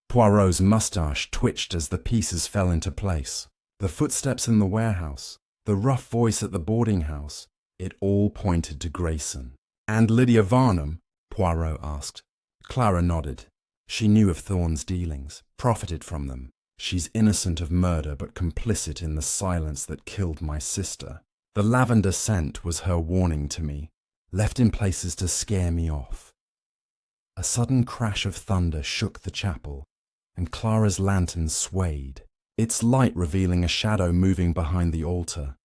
Poirot's mustache twitched as the pieces fell into place. The footsteps in the warehouse, the rough voice at the boarding house, it all pointed to Grayson. "And Lydia Varnum?" Poirot asked. Clara nodded. She knew of Thorne's dealings, profited from them. She's innocent of murder but complicit in the silence that killed my sister. The lavender scent was her warning to me, left in places to scare me off. A sudden crash of thunder shook the chapel, and Clara's lantern swayed, its light revealing a shadow moving behind the altar.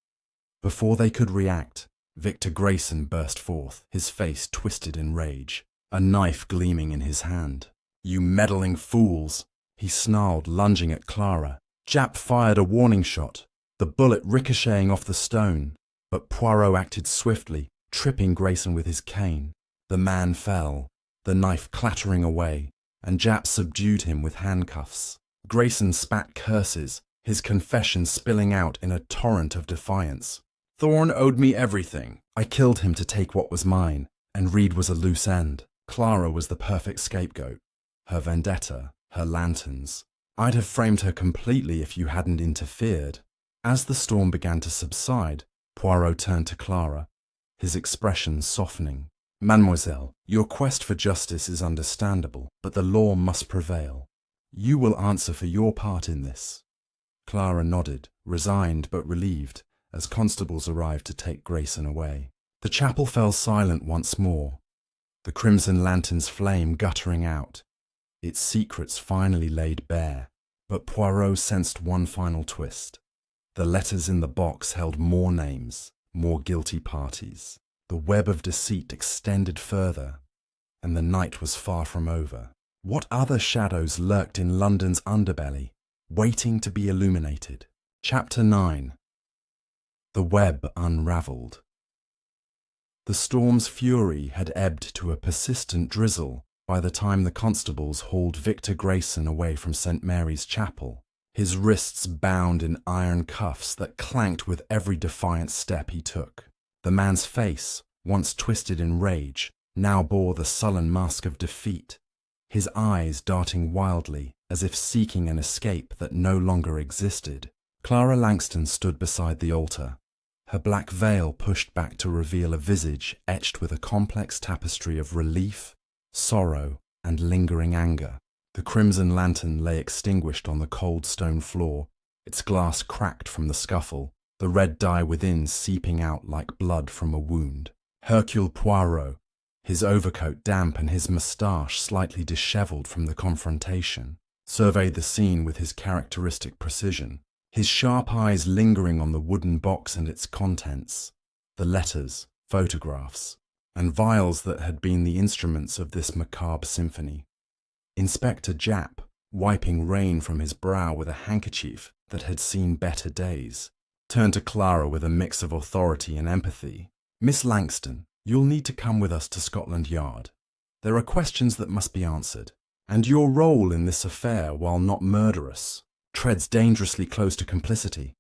Before they could react, Victor Grayson burst forth, his face twisted in rage, a knife gleaming in his hand. "You meddling fools!" he snarled, lunging at Clara. Jap fired a warning shot, the bullet ricocheting off the stone, but Poirot acted swiftly, tripping Grayson with his cane. The man fell, the knife clattering away, and Jap subdued him with handcuffs. Grayson spat curses, his confession spilling out in a torrent of defiance. "Thorne owed me everything. I killed him to take what was mine, and Reed was a loose end. Clara was the perfect scapegoat. Her vendetta, her lanterns. I'd have framed her completely if you hadn't interfered." As the storm began to subside, Poirot turned to Clara, his expression softening. "Mademoiselle, your quest for justice is understandable, but the law must prevail. You will answer for your part in this." Clara nodded, resigned but relieved, as constables arrived to take Grayson away. The chapel fell silent once more, the crimson lantern's flame guttering out, its secrets finally laid bare. But Poirot sensed one final twist. The letters in the box held more names, more guilty parties. The web of deceit extended further, and the night was far from over. What other shadows lurked in London's underbelly, waiting to be illuminated? Chapter 9. The web unravelled. The storm's fury had ebbed to a persistent drizzle by the time the constables hauled Victor Grayson away from St. Mary's Chapel, his wrists bound in iron cuffs that clanked with every defiant step he took. The man's face, once twisted in rage, now bore the sullen mask of defeat, his eyes darting wildly as if seeking an escape that no longer existed. Clara Langston stood beside the altar, her black veil pushed back to reveal a visage etched with a complex tapestry of relief, sorrow, and lingering anger. The crimson lantern lay extinguished on the cold stone floor, its glass cracked from the scuffle, the red dye within seeping out like blood from a wound. Hercule Poirot, his overcoat damp and his moustache slightly dishevelled from the confrontation, surveyed the scene with his characteristic precision, his sharp eyes lingering on the wooden box and its contents, the letters, photographs, and vials that had been the instruments of this macabre symphony. Inspector Japp, wiping rain from his brow with a handkerchief that had seen better days, turned to Clara with a mix of authority and empathy. "Miss Langston, you'll need to come with us to Scotland Yard. There are questions that must be answered, and your role in this affair, while not murderous, treads dangerously close to complicity."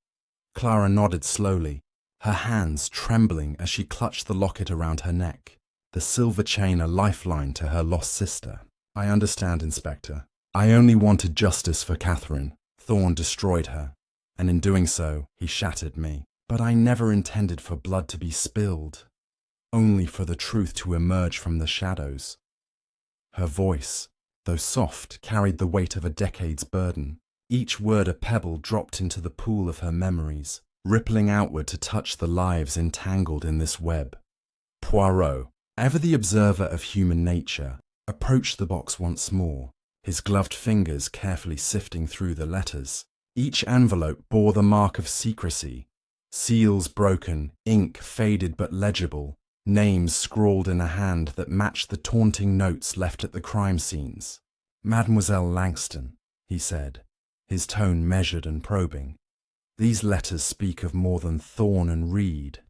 Clara nodded slowly, her hands trembling as she clutched the locket around her neck, the silver chain a lifeline to her lost sister. "I understand, Inspector. I only wanted justice for Catherine. Thorne destroyed her, and in doing so, he shattered me. But I never intended for blood to be spilled, only for the truth to emerge from the shadows." Her voice, though soft, carried the weight of a decade's burden. Each word a pebble dropped into the pool of her memories, rippling outward to touch the lives entangled in this web. Poirot, ever the observer of human nature, approached the box once more, his gloved fingers carefully sifting through the letters. Each envelope bore the mark of secrecy, seals broken, ink faded but legible, names scrawled in a hand that matched the taunting notes left at the crime scenes. "Mademoiselle Langston," he said, his tone measured and probing. "These letters speak of more than Thorne and Reed.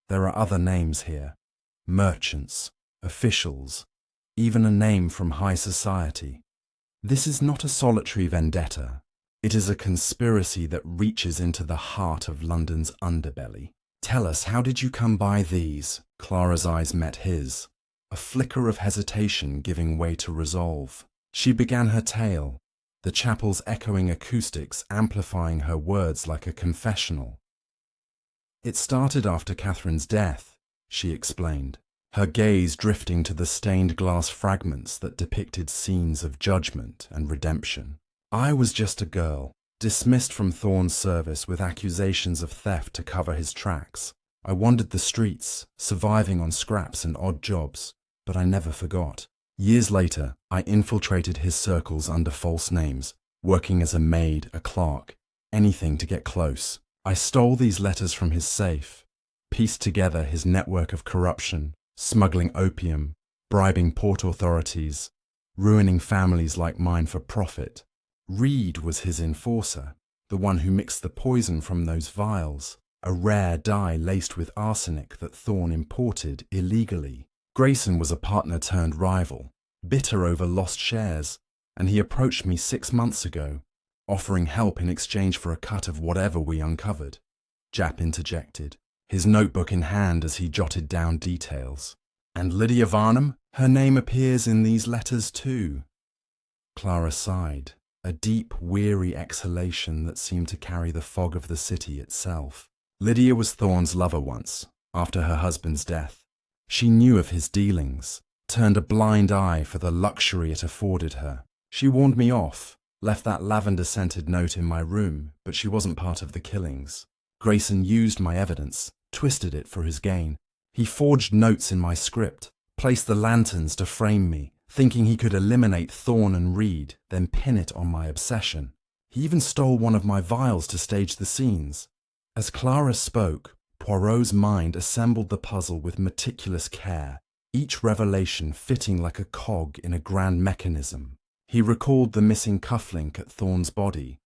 There are other names here, merchants, officials, even a name from high society. This is not a solitary vendetta. It is a conspiracy that reaches into the heart of London's underbelly. Tell us, how did you come by these?" Clara's eyes met his, a flicker of hesitation giving way to resolve. She began her tale, the chapel's echoing acoustics amplifying her words like a confessional. "It started after Catherine's death," she explained. her gaze drifting to the stained glass fragments that depicted scenes of judgment and redemption. I was just a girl, dismissed from Thorne's service with accusations of theft to cover his tracks. I wandered the streets, surviving on scraps and odd jobs, but I never forgot. Years later, I infiltrated his circles under false names, working as a maid, a clerk, anything to get close. I stole these letters from his safe, pieced together his network of corruption, smuggling opium, bribing port authorities, ruining families like mine for profit. Reed was his enforcer, the one who mixed the poison from those vials, a rare dye laced with arsenic that Thorne imported illegally. Grayson was a partner turned rival, bitter over lost shares, and he approached me 6 months ago, offering help in exchange for a cut of whatever we uncovered. Japp interjected, his notebook in hand as he jotted down details. And Lydia Varnum? Her name appears in these letters too. Clara sighed, a deep, weary exhalation that seemed to carry the fog of the city itself. Lydia was Thorne's lover once, after her husband's death. She knew of his dealings, turned a blind eye for the luxury it afforded her. She warned me off, left that lavender-scented note in my room, but she wasn't part of the killings. Grayson used my evidence, twisted it for his gain. He forged notes in my script, placed the lanterns to frame me, thinking he could eliminate Thorne and Reed, then pin it on my obsession. He even stole one of my vials to stage the scenes. As Clara spoke, Poirot's mind assembled the puzzle with meticulous care, each revelation fitting like a cog in a grand mechanism. He recalled the missing cufflink at Thorne's body,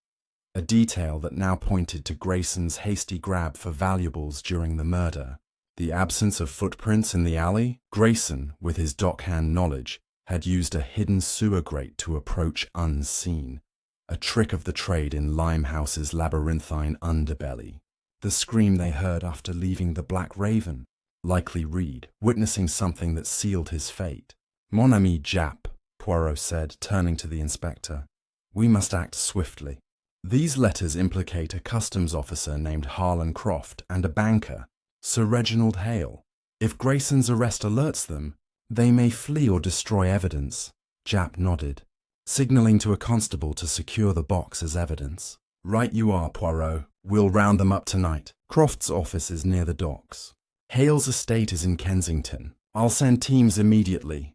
a detail that now pointed to Grayson's hasty grab for valuables during the murder. The absence of footprints in the alley, Grayson, with his dockhand knowledge, had used a hidden sewer grate to approach unseen, a trick of the trade in Limehouse's labyrinthine underbelly. The scream they heard after leaving the Black Raven, likely Reed, witnessing something that sealed his fate. Mon ami Japp, Poirot said, turning to the inspector. We must act swiftly. These letters implicate a customs officer named Harlan Croft and a banker, Sir Reginald Hale. If Grayson's arrest alerts them, they may flee or destroy evidence. Japp nodded, signalling to a constable to secure the box as evidence. Right you are, Poirot. We'll round them up tonight. Croft's office is near the docks. Hale's estate is in Kensington. I'll send teams immediately.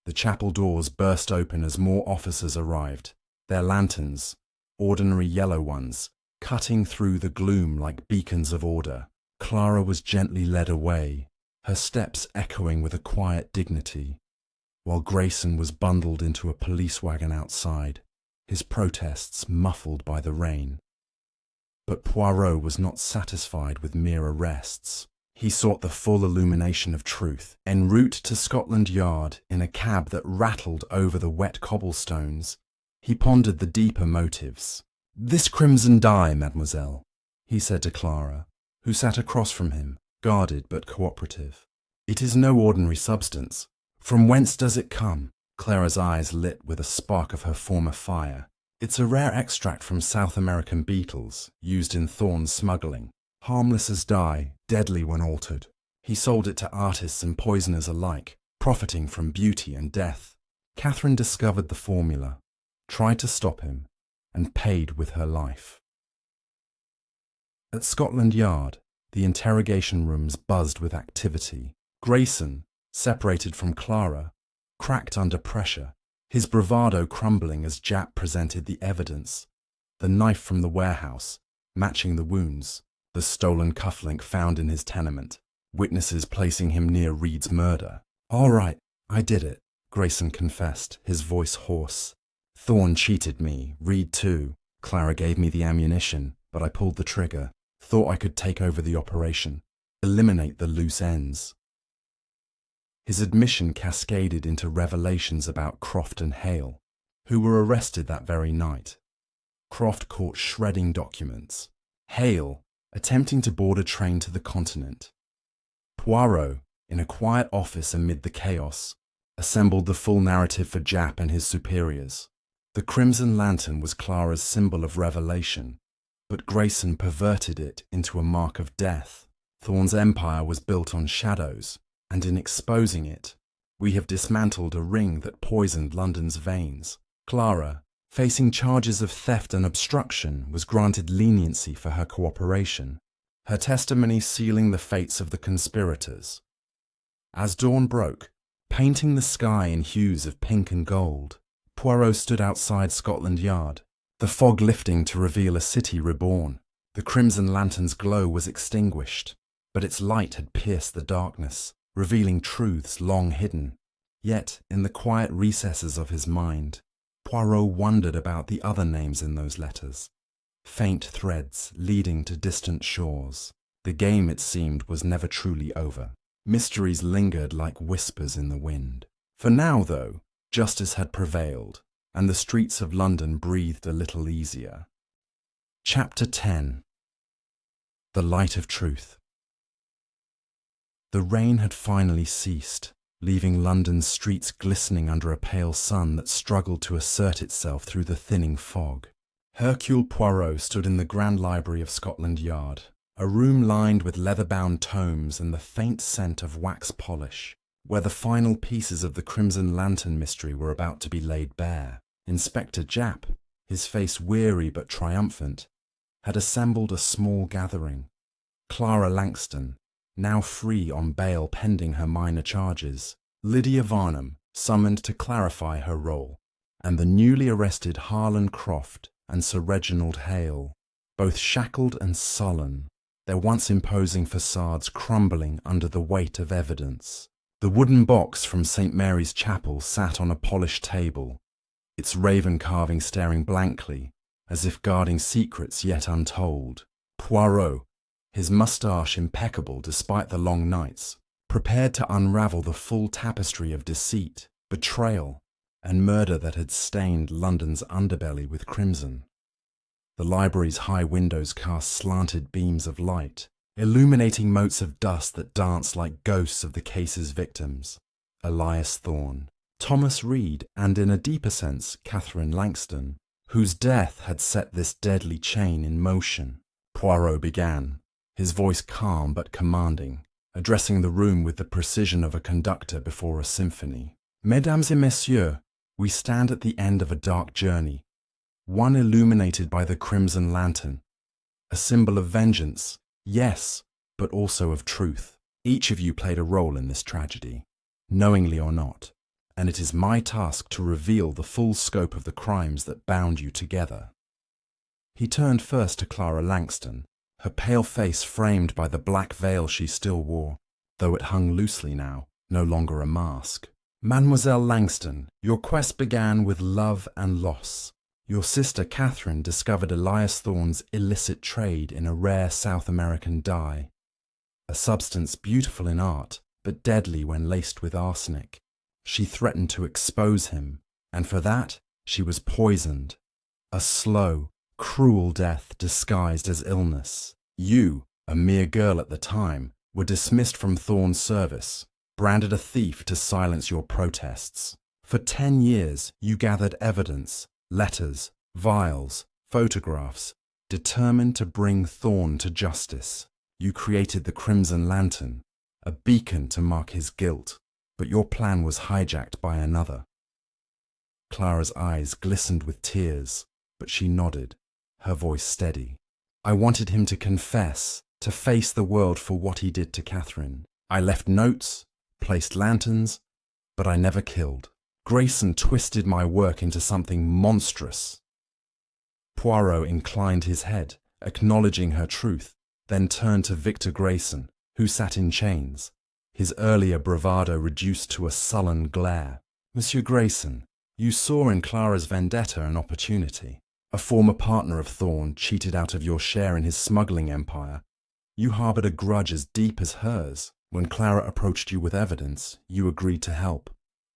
The chapel doors burst open as more officers arrived, their lanterns, ordinary yellow ones, cutting through the gloom like beacons of order. Clara was gently led away, her steps echoing with a quiet dignity, while Grayson was bundled into a police wagon outside, his protests muffled by the rain. But Poirot was not satisfied with mere arrests. He sought the full illumination of truth. En route to Scotland Yard, in a cab that rattled over the wet cobblestones, he pondered the deeper motives. "This crimson dye, mademoiselle," he said to Clara, who sat across from him, guarded but cooperative. "It is no ordinary substance. From whence does it come?" Clara's eyes lit with a spark of her former fire. "It's a rare extract from South American beetles, used in Thorne's smuggling. Harmless as dye, deadly when altered. He sold it to artists and poisoners alike, profiting from beauty and death. Catherine discovered the formula, tried to stop him, and paid with her life." At Scotland Yard, the interrogation rooms buzzed with activity. Grayson, separated from Clara, cracked under pressure, his bravado crumbling as Japp presented the evidence. The knife from the warehouse, matching the wounds, the stolen cufflink found in his tenement, witnesses placing him near Reed's murder. "All right, I did it," Grayson confessed, his voice hoarse. "Thorne cheated me, Reed too. Clara gave me the ammunition, but I pulled the trigger. Thought I could take over the operation, eliminate the loose ends." His admission cascaded into revelations about Croft and Hale, who were arrested that very night. Croft caught shredding documents. Hale, attempting to board a train to the continent. Poirot, in a quiet office amid the chaos, assembled the full narrative for Japp and his superiors. The crimson lantern was Clara's symbol of revelation, but Grayson perverted it into a mark of death. Thorne's empire was built on shadows, and in exposing it, we have dismantled a ring that poisoned London's veins. Clara, facing charges of theft and obstruction, was granted leniency for her cooperation, her testimony sealing the fates of the conspirators. As dawn broke, painting the sky in hues of pink and gold, Poirot stood outside Scotland Yard, the fog lifting to reveal a city reborn. The crimson lantern's glow was extinguished, but its light had pierced the darkness, revealing truths long hidden. Yet, in the quiet recesses of his mind, Poirot wondered about the other names in those letters. Faint threads leading to distant shores. The game, it seemed, was never truly over. Mysteries lingered like whispers in the wind. For now, though, justice had prevailed, and the streets of London breathed a little easier. Chapter 10. The Light of Truth. The rain had finally ceased, leaving London's streets glistening under a pale sun that struggled to assert itself through the thinning fog. Hercule Poirot stood in the Grand Library of Scotland Yard, a room lined with leather-bound tomes and the faint scent of wax polish, where the final pieces of the Crimson Lantern mystery were about to be laid bare. Inspector Japp, his face weary but triumphant, had assembled a small gathering. Clara Langston, now free on bail pending her minor charges, Lydia Varnum, summoned to clarify her role, and the newly arrested Harlan Croft and Sir Reginald Hale, both shackled and sullen, their once imposing facades crumbling under the weight of evidence. The wooden box from St. Mary's Chapel sat on a polished table, its raven carving staring blankly, as if guarding secrets yet untold. Poirot, his moustache impeccable despite the long nights, prepared to unravel the full tapestry of deceit, betrayal, and murder that had stained London's underbelly with crimson. The library's high windows cast slanted beams of light, illuminating motes of dust that danced like ghosts of the case's victims. Elias Thorne, Thomas Reed, and in a deeper sense, Catherine Langston, whose death had set this deadly chain in motion. Poirot began, his voice calm but commanding, addressing the room with the precision of a conductor before a symphony. Mesdames et messieurs, we stand at the end of a dark journey, one illuminated by the Crimson Lantern, a symbol of vengeance, yes, but also of truth. Each of you played a role in this tragedy, knowingly or not, and it is my task to reveal the full scope of the crimes that bound you together. He turned first to Clara Langston, her pale face framed by the black veil she still wore, though it hung loosely now, no longer a mask. Mademoiselle Langston, your quest began with love and loss. Your sister Catherine discovered Elias Thorne's illicit trade in a rare South American dye, a substance beautiful in art, but deadly when laced with arsenic. She threatened to expose him, and for that she was poisoned. A slow, cruel death disguised as illness. You, a mere girl at the time, were dismissed from Thorne's service, branded a thief to silence your protests. For 10 years you gathered evidence, letters, vials, photographs, determined to bring Thorne to justice. You created the Crimson Lantern, a beacon to mark his guilt, but your plan was hijacked by another. Clara's eyes glistened with tears, but she nodded, her voice steady. I wanted him to confess, to face the world for what he did to Catherine. I left notes, placed lanterns, but I never killed. Grayson twisted my work into something monstrous. Poirot inclined his head, acknowledging her truth, then turned to Victor Grayson, who sat in chains, his earlier bravado reduced to a sullen glare. Monsieur Grayson, you saw in Clara's vendetta an opportunity. A former partner of Thorne cheated out of your share in his smuggling empire. You harbored a grudge as deep as hers. When Clara approached you with evidence, you agreed to help,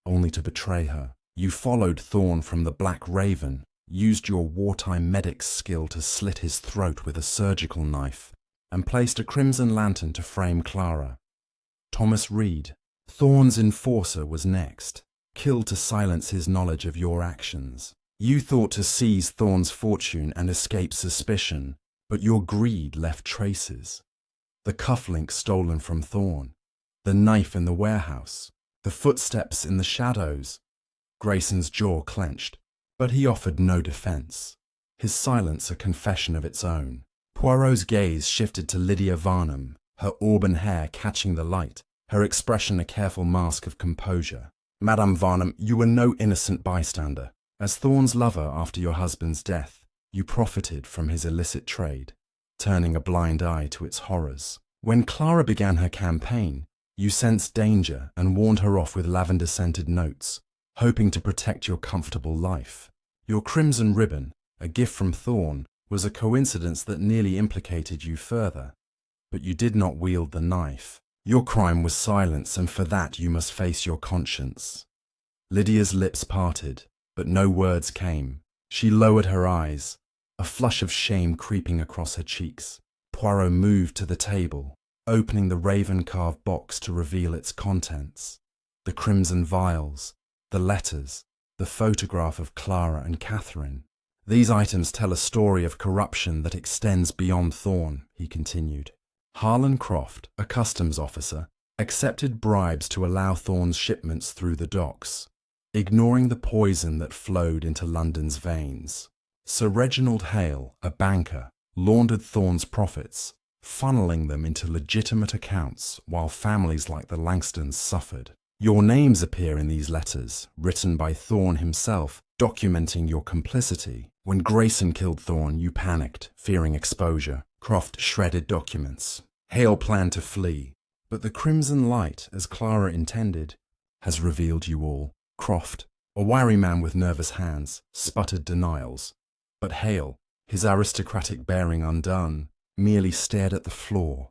only to betray her. You followed Thorne from the Black Raven, used your wartime medic's skill to slit his throat with a surgical knife, and placed a Crimson Lantern to frame Clara. Thomas Reed, Thorne's enforcer, was next, killed to silence his knowledge of your actions. You thought to seize Thorne's fortune and escape suspicion, but your greed left traces. The cufflink stolen from Thorne, The knife in the warehouse. The footsteps in the shadows. Grayson's jaw clenched, but he offered no defense, his silence a confession of its own. Poirot's gaze shifted to Lydia Varnum, her auburn hair catching the light, her expression a careful mask of composure. Madame Varnum, you were no innocent bystander. As Thorne's lover after your husband's death, you profited from his illicit trade, turning a blind eye to its horrors. When Clara began her campaign, you sensed danger and warned her off with lavender-scented notes, hoping to protect your comfortable life. Your crimson ribbon, a gift from Thorne, was a coincidence that nearly implicated you further. But you did not wield the knife. Your crime was silence, and for that you must face your conscience. Lydia's lips parted, but no words came. She lowered her eyes, a flush of shame creeping across her cheeks. Poirot moved to the table, opening the raven-carved box to reveal its contents. The crimson vials, the letters, the photograph of Clara and Catherine. These items tell a story of corruption that extends beyond Thorne, he continued. Harlan Croft, a customs officer, accepted bribes to allow Thorne's shipments through the docks, ignoring the poison that flowed into London's veins. Sir Reginald Hale, a banker, laundered Thorne's profits, funneling them into legitimate accounts while families like the Langstons suffered. Your names appear in these letters, written by Thorne himself, documenting your complicity. When Grayson killed Thorne, you panicked, fearing exposure. Croft shredded documents. Hale planned to flee, but the Crimson Light, as Clara intended, has revealed you all. Croft, a wiry man with nervous hands, sputtered denials, but Hale, his aristocratic bearing undone, merely stared at the floor,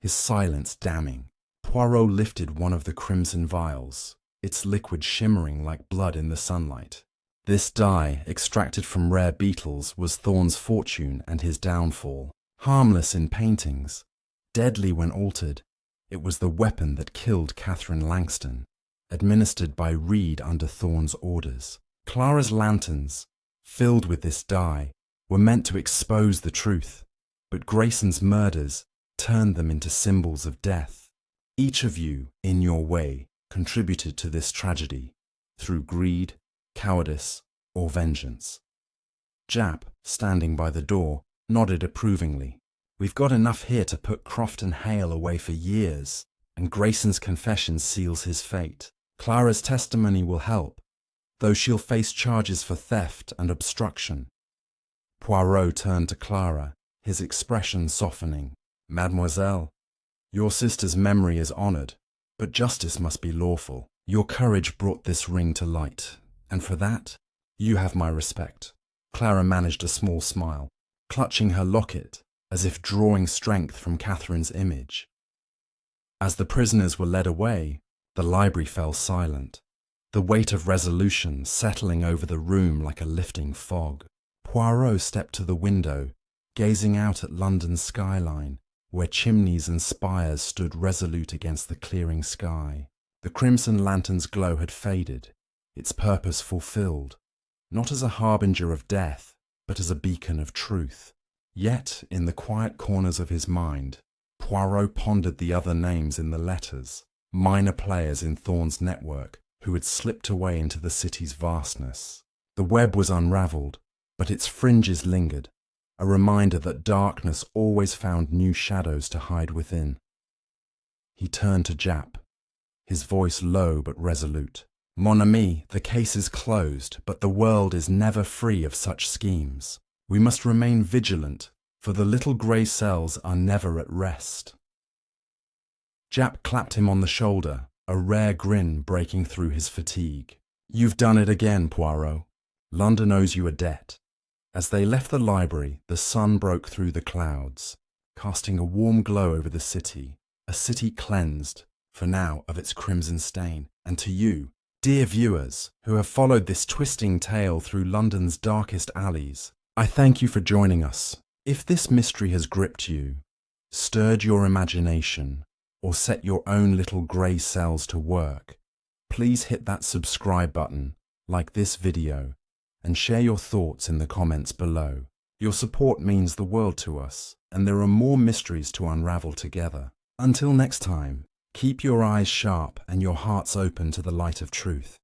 his silence damning. Poirot lifted one of the crimson vials, its liquid shimmering like blood in the sunlight. This dye, extracted from rare beetles, was Thorne's fortune and his downfall. Harmless in paintings, deadly when altered, it was the weapon that killed Catherine Langston, administered by Reed under Thorne's orders. Clara's lanterns, filled with this dye, were meant to expose the truth, but Grayson's murders turned them into symbols of death. Each of you, in your way, contributed to this tragedy, through greed, cowardice, or vengeance. Jap, standing by the door, nodded approvingly. We've got enough here to put Croft and Hale away for years, and Grayson's confession seals his fate. Clara's testimony will help, though she'll face charges for theft and obstruction. Poirot turned to Clara, his expression softening. Mademoiselle, your sister's memory is honoured, but justice must be lawful. Your courage brought this ring to light, and for that, you have my respect. Clara managed a small smile, clutching her locket as if drawing strength from Catherine's image. As the prisoners were led away, the library fell silent, the weight of resolution settling over the room like a lifting fog. Poirot stepped to the window, gazing out at London's skyline, where chimneys and spires stood resolute against the clearing sky. The crimson lantern's glow had faded, its purpose fulfilled, not as a harbinger of death, but as a beacon of truth. Yet, in the quiet corners of his mind, Poirot pondered the other names in the letters, minor players in Thorne's network who had slipped away into the city's vastness. The web was unravelled, but its fringes lingered, a reminder that darkness always found new shadows to hide within. He turned to Jap, his voice low but resolute. Mon ami, the case is closed, but the world is never free of such schemes. We must remain vigilant, for the little grey cells are never at rest. Jap clapped him on the shoulder, a rare grin breaking through his fatigue. You've done it again, Poirot. London owes you a debt. As they left the library, the sun broke through the clouds, casting a warm glow over the city, a city cleansed, for now, of its crimson stain. And to you, dear viewers, who have followed this twisting tale through London's darkest alleys, I thank you for joining us. If this mystery has gripped you, stirred your imagination, or set your own little grey cells to work, please hit that subscribe button, like this video, and share your thoughts in the comments below. Your support means the world to us, and there are more mysteries to unravel together. Until next time, Keep your eyes sharp and your hearts open to the light of truth.